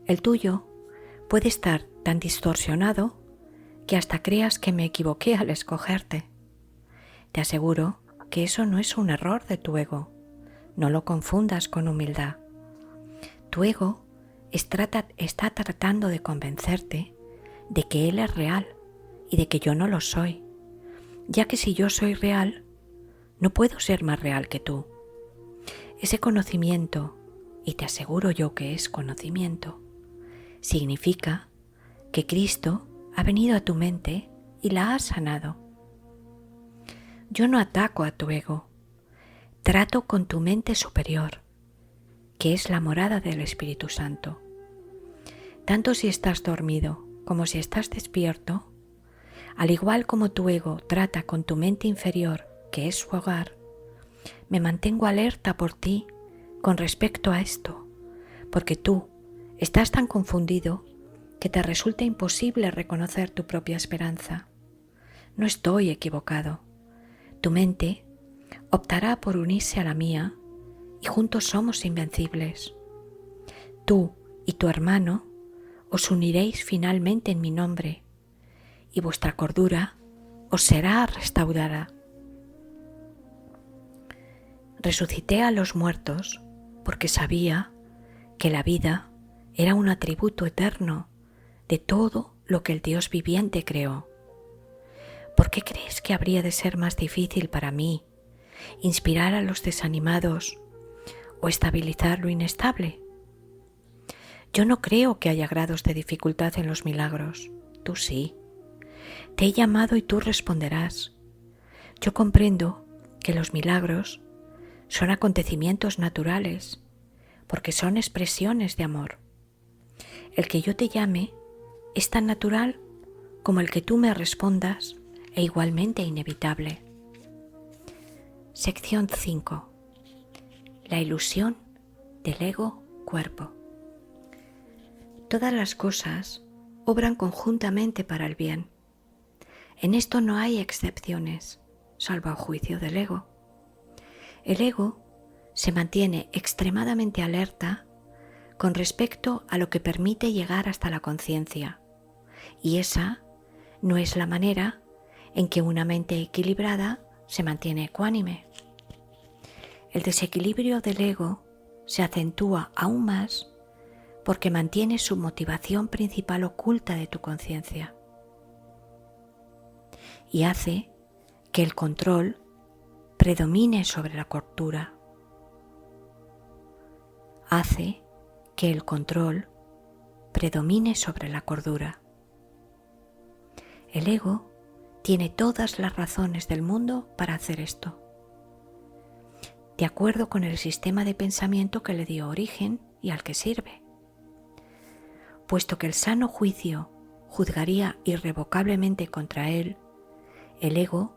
El tuyo puede estar tan distorsionado que hasta creas que me equivoqué al escogerte. Te aseguro que eso no es un error de tu ego. No lo confundas con humildad. Tu ego está tratando de convencerte de que él es real y de que yo no lo soy, ya que si yo soy real, no puedo ser más real que tú. Ese conocimiento, y te aseguro yo que es conocimiento, significa que Cristo ha venido a tu mente y la ha sanado. Yo no ataco a tu ego, trato con tu mente superior, que es la morada del Espíritu Santo. Tanto si estás dormido como si estás despierto, al igual como tu ego trata con tu mente inferior, que es su hogar, me mantengo alerta por ti con respecto a esto, porque tú estás tan confundido que te resulta imposible reconocer tu propia esperanza. No estoy equivocado. Tu mente optará por unirse a la mía y juntos somos invencibles. Tú y tu hermano os uniréis finalmente en mi nombre y vuestra cordura os será restaurada. Resucité a los muertos porque sabía que la vida era un atributo eterno de todo lo que el Dios viviente creó. ¿Por qué crees que habría de ser más difícil para mí inspirar a los desanimados o estabilizar lo inestable? Yo no creo que haya grados de dificultad en los milagros. Tú sí. Te he llamado y tú responderás. Yo comprendo que los milagros son acontecimientos naturales, porque son expresiones de amor. El que yo te llame es tan natural como el que tú me respondas e igualmente inevitable. Sección 5. La ilusión del ego-cuerpo. Todas las cosas obran conjuntamente para el bien. En esto no hay excepciones, salvo a juicio del ego. El ego se mantiene extremadamente alerta con respecto a lo que permite llegar hasta la conciencia, y esa no es la manera en que una mente equilibrada se mantiene ecuánime. El desequilibrio del ego se acentúa aún más porque mantiene su motivación principal oculta de tu conciencia y hace que el control predomine sobre la cordura. Hace que el control predomine sobre la cordura. El ego tiene todas las razones del mundo para hacer esto, de acuerdo con el sistema de pensamiento que le dio origen y al que sirve. Puesto que el sano juicio juzgaría irrevocablemente contra él, el ego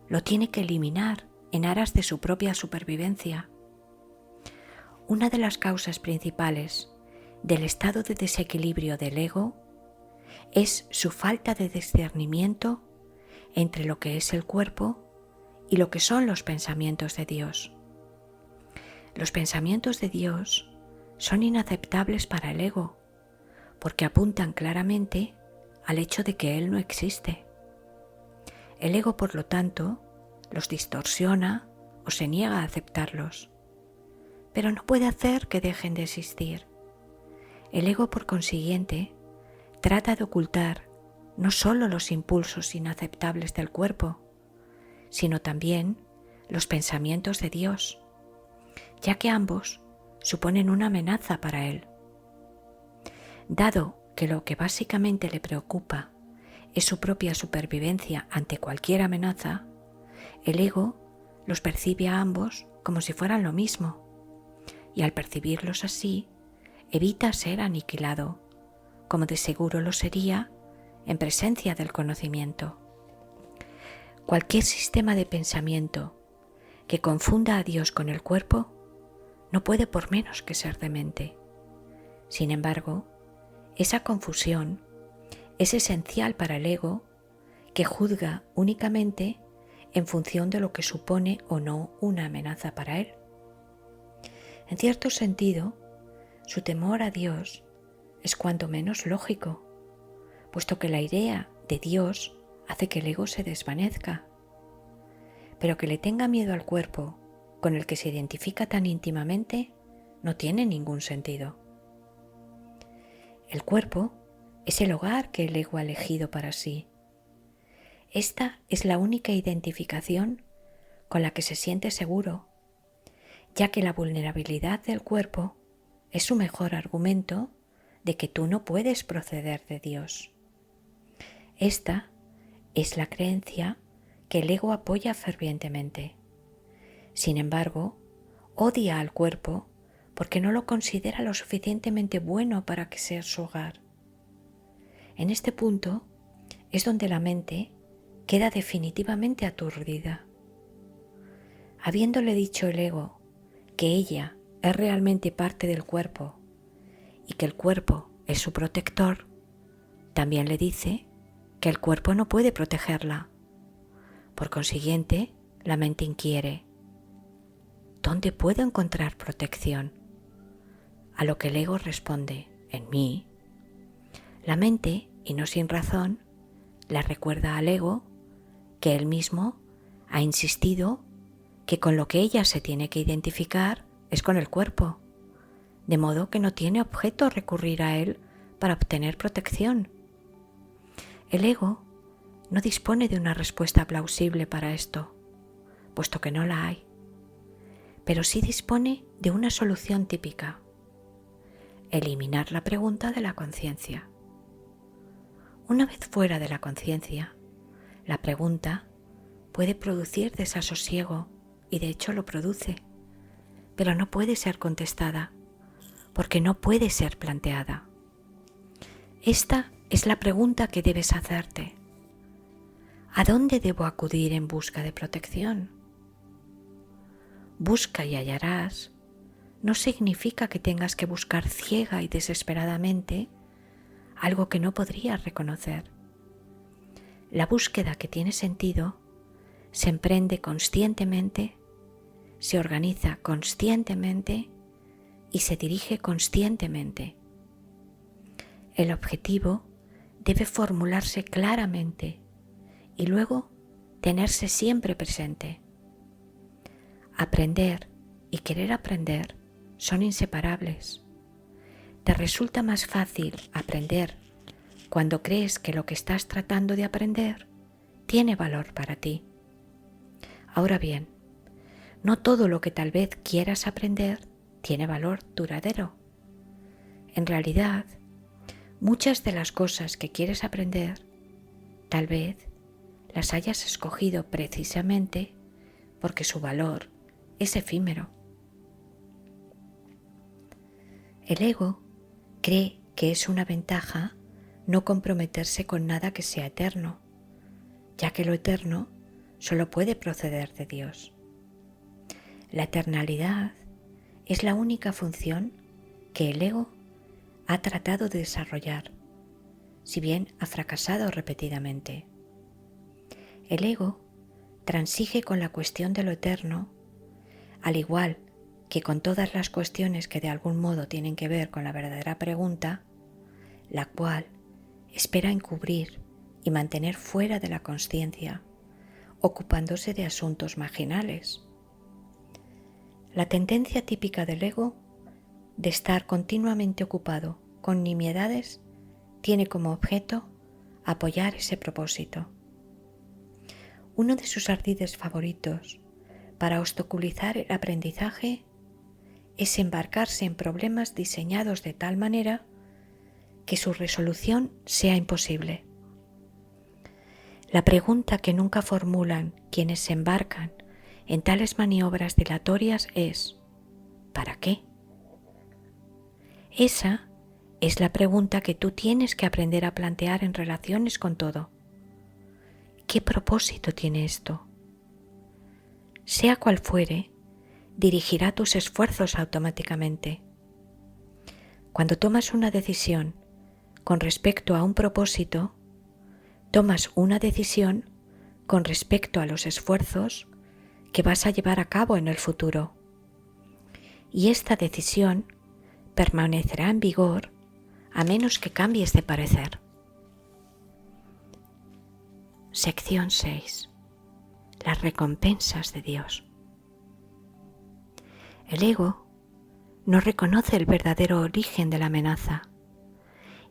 lo tiene que eliminar en aras de su propia supervivencia. Una de las causas principales del estado de desequilibrio del ego es su falta de discernimiento entre lo que es el cuerpo y lo que son los pensamientos de Dios. Los pensamientos de Dios son inaceptables para el ego porque apuntan claramente al hecho de que Él no existe. El ego, por lo tanto, los distorsiona o se niega a aceptarlos, pero no puede hacer que dejen de existir. El ego, por consiguiente, trata de ocultar no solo los impulsos inaceptables del cuerpo, sino también los pensamientos de Dios, ya que ambos suponen una amenaza para él. Dado que lo que básicamente le preocupa es su propia supervivencia ante cualquier amenaza, el ego los percibe a ambos como si fueran lo mismo, y al percibirlos así, evita ser aniquilado, como de seguro lo sería en presencia del conocimiento. Cualquier sistema de pensamiento que confunda a Dios con el cuerpo no puede por menos que ser demente. Sin embargo, esa confusión es esencial para el ego, que juzga únicamente en función de lo que supone o no una amenaza para él. En cierto sentido, su temor a Dios es cuanto menos lógico, puesto que la idea de Dios hace que el ego se desvanezca. Pero que le tenga miedo al cuerpo con el que se identifica tan íntimamente no tiene ningún sentido. El cuerpo es el hogar que el ego ha elegido para sí. Esta es la única identificación con la que se siente seguro, ya que la vulnerabilidad del cuerpo es su mejor argumento de que tú no puedes proceder de Dios. Esta es la creencia que el ego apoya fervientemente. Sin embargo, odia al cuerpo porque no lo considera lo suficientemente bueno para que sea su hogar. En este punto es donde la mente queda definitivamente aturdida. Habiéndole dicho el ego que ella es realmente parte del cuerpo y que el cuerpo es su protector, también le dice que el cuerpo no puede protegerla. Por consiguiente, la mente inquiere: ¿dónde puedo encontrar protección? A lo que el ego responde: en mí. La mente, y no sin razón, le recuerda al ego que él mismo ha insistido que con lo que ella se tiene que identificar es con el cuerpo, de modo que no tiene objeto recurrir a él para obtener protección. El ego no dispone de una respuesta plausible para esto, puesto que no la hay, pero sí dispone de una solución típica: eliminar la pregunta de la conciencia. Una vez fuera de la conciencia, la pregunta puede producir desasosiego, y de hecho lo produce, pero no puede ser contestada, porque no puede ser planteada. Esta es la pregunta que debes hacerte. ¿A dónde debo acudir en busca de protección? Busca y hallarás no significa que tengas que buscar ciega y desesperadamente algo que no podrías reconocer. La búsqueda que tiene sentido se emprende conscientemente, se organiza conscientemente y se dirige conscientemente. El objetivo debe formularse claramente y luego tenerse siempre presente. Aprender y querer aprender son inseparables. Te resulta más fácil aprender cuando crees que lo que estás tratando de aprender tiene valor para ti. Ahora bien, no todo lo que tal vez quieras aprender tiene valor duradero. En realidad, muchas de las cosas que quieres aprender, tal vez las hayas escogido precisamente porque su valor es efímero. El ego cree que es una ventaja no comprometerse con nada que sea eterno, ya que lo eterno solo puede proceder de Dios. La eternalidad es la única función que el ego ha tratado de desarrollar, si bien ha fracasado repetidamente. El ego transige con la cuestión de lo eterno, al igual que con todas las cuestiones que de algún modo tienen que ver con la verdadera pregunta, la cual espera encubrir y mantener fuera de la consciencia, ocupándose de asuntos marginales. La tendencia típica del ego de estar continuamente ocupado con nimiedades tiene como objeto apoyar ese propósito. Uno de sus ardides favoritos para obstaculizar el aprendizaje es embarcarse en problemas diseñados de tal manera que su resolución sea imposible. La pregunta que nunca formulan quienes se embarcan en tales maniobras dilatorias es ¿para qué? Esa es la pregunta que tú tienes que aprender a plantear en relaciones con todo. ¿Qué propósito tiene esto? Sea cual fuere, dirigirá tus esfuerzos automáticamente. Cuando tomas una decisión con respecto a un propósito, tomas una decisión con respecto a los esfuerzos que vas a llevar a cabo en el futuro. Y esta decisión permanecerá en vigor a menos que cambies de parecer. Sección 6. Las recompensas de Dios. El ego no reconoce el verdadero origen de la amenaza,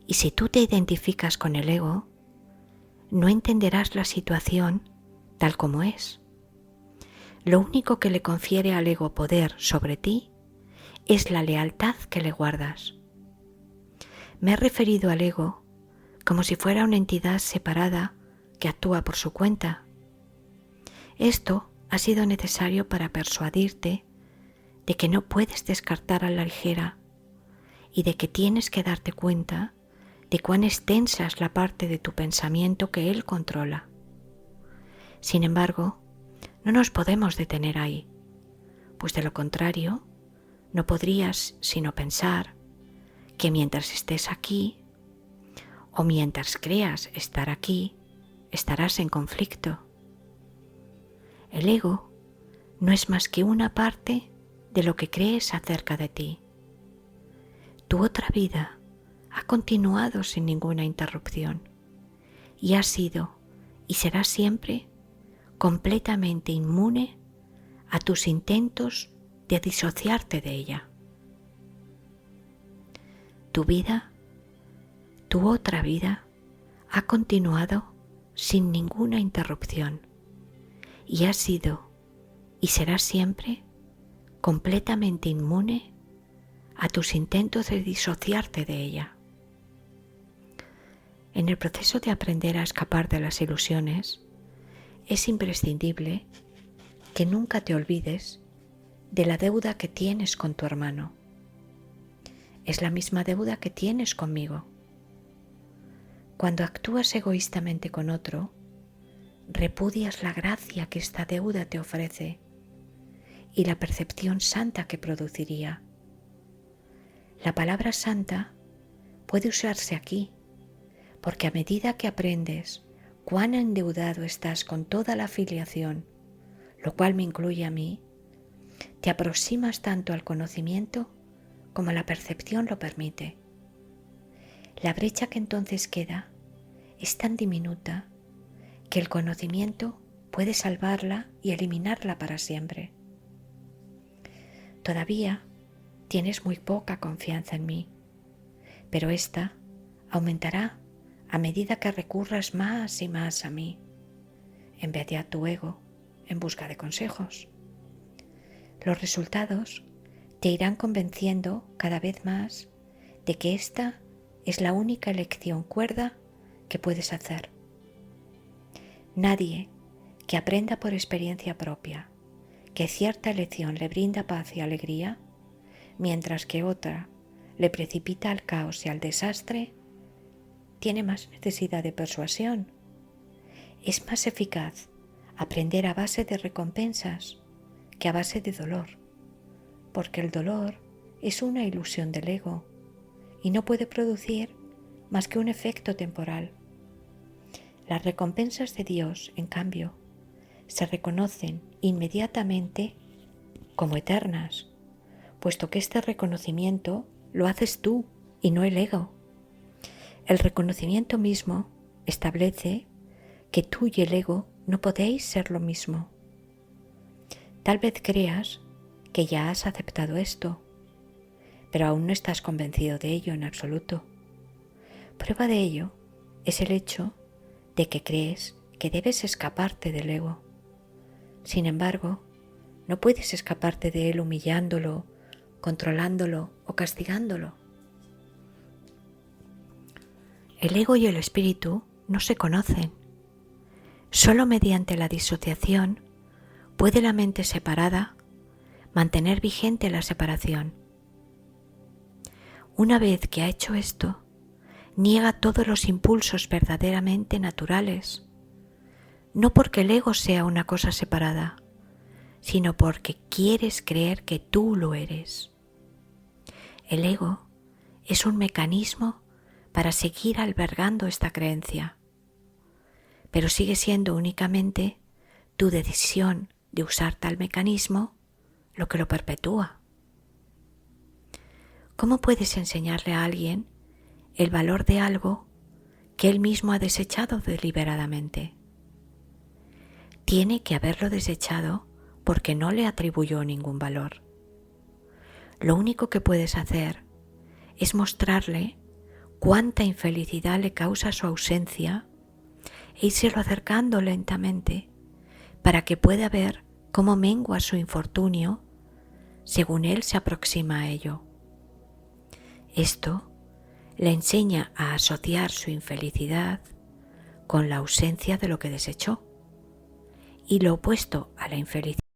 y si tú te identificas con el ego, no entenderás la situación tal como es. Lo único que le confiere al ego poder sobre ti es la lealtad que le guardas. Me he referido al ego como si fuera una entidad separada que actúa por su cuenta. Esto ha sido necesario para persuadirte de que no puedes descartar a la ligera y de que tienes que darte cuenta de cuán extensa es la parte de tu pensamiento que él controla. Sin embargo, no nos podemos detener ahí, pues de lo contrario, no podrías sino pensar que mientras estés aquí, o mientras creas estar aquí, estarás en conflicto. El ego no es más que una parte de lo que crees acerca de ti. Tu otra vida ha continuado sin ninguna interrupción y ha sido y será siempre completamente inmune a tus intentos de disociarte de ella. Tu vida, tu otra vida, ha continuado sin ninguna interrupción y ha sido y será siempre completamente inmune a tus intentos de disociarte de ella. En el proceso de aprender a escapar de las ilusiones, es imprescindible que nunca te olvides de la deuda que tienes con tu hermano. Es la misma deuda que tienes conmigo. Cuando actúas egoístamente con otro, repudias la gracia que esta deuda te ofrece y la percepción santa que produciría. La palabra santa puede usarse aquí, porque a medida que aprendes cuán endeudado estás con toda la filiación, lo cual me incluye a mí, te aproximas tanto al conocimiento como la percepción lo permite. La brecha que entonces queda es tan diminuta que el conocimiento puede salvarla y eliminarla para siempre. Todavía tienes muy poca confianza en mí, pero esta aumentará a medida que recurras más y más a mí, en vez de a tu ego en busca de consejos. Los resultados te irán convenciendo cada vez más de que esta es la única elección cuerda que puedes hacer. Nadie que aprenda por experiencia propia que cierta elección le brinda paz y alegría, mientras que otra le precipita al caos y al desastre, tiene más necesidad de persuasión. Es más eficaz aprender a base de recompensas que a base de dolor, porque el dolor es una ilusión del ego y no puede producir más que un efecto temporal. Las recompensas de Dios, en cambio, se reconocen inmediatamente como eternas, puesto que este reconocimiento lo haces tú y no el ego. El reconocimiento mismo establece que tú y el ego no podéis ser lo mismo. Tal vez creas que ya has aceptado esto, pero aún no estás convencido de ello en absoluto. Prueba de ello es el hecho de que crees que debes escaparte del ego. Sin embargo, no puedes escaparte de él humillándolo, controlándolo o castigándolo. El ego y el espíritu no se conocen. Solo mediante la disociación puede la mente separada mantener vigente la separación. Una vez que ha hecho esto, niega todos los impulsos verdaderamente naturales, no porque el ego sea una cosa separada, sino porque quieres creer que tú lo eres. El ego es un mecanismo para seguir albergando esta creencia, pero sigue siendo únicamente tu decisión de usar tal mecanismo lo que lo perpetúa. ¿Cómo puedes enseñarle a alguien el valor de algo que él mismo ha desechado deliberadamente? Tiene que haberlo desechado porque no le atribuyó ningún valor. Lo único que puedes hacer es mostrarle cuánta infelicidad le causa su ausencia e írselo acercando lentamente para que pueda ver cómo mengua su infortunio según él se aproxima a ello. Esto le enseña a asociar su infelicidad con la ausencia de lo que desechó, y lo opuesto a la infelicidad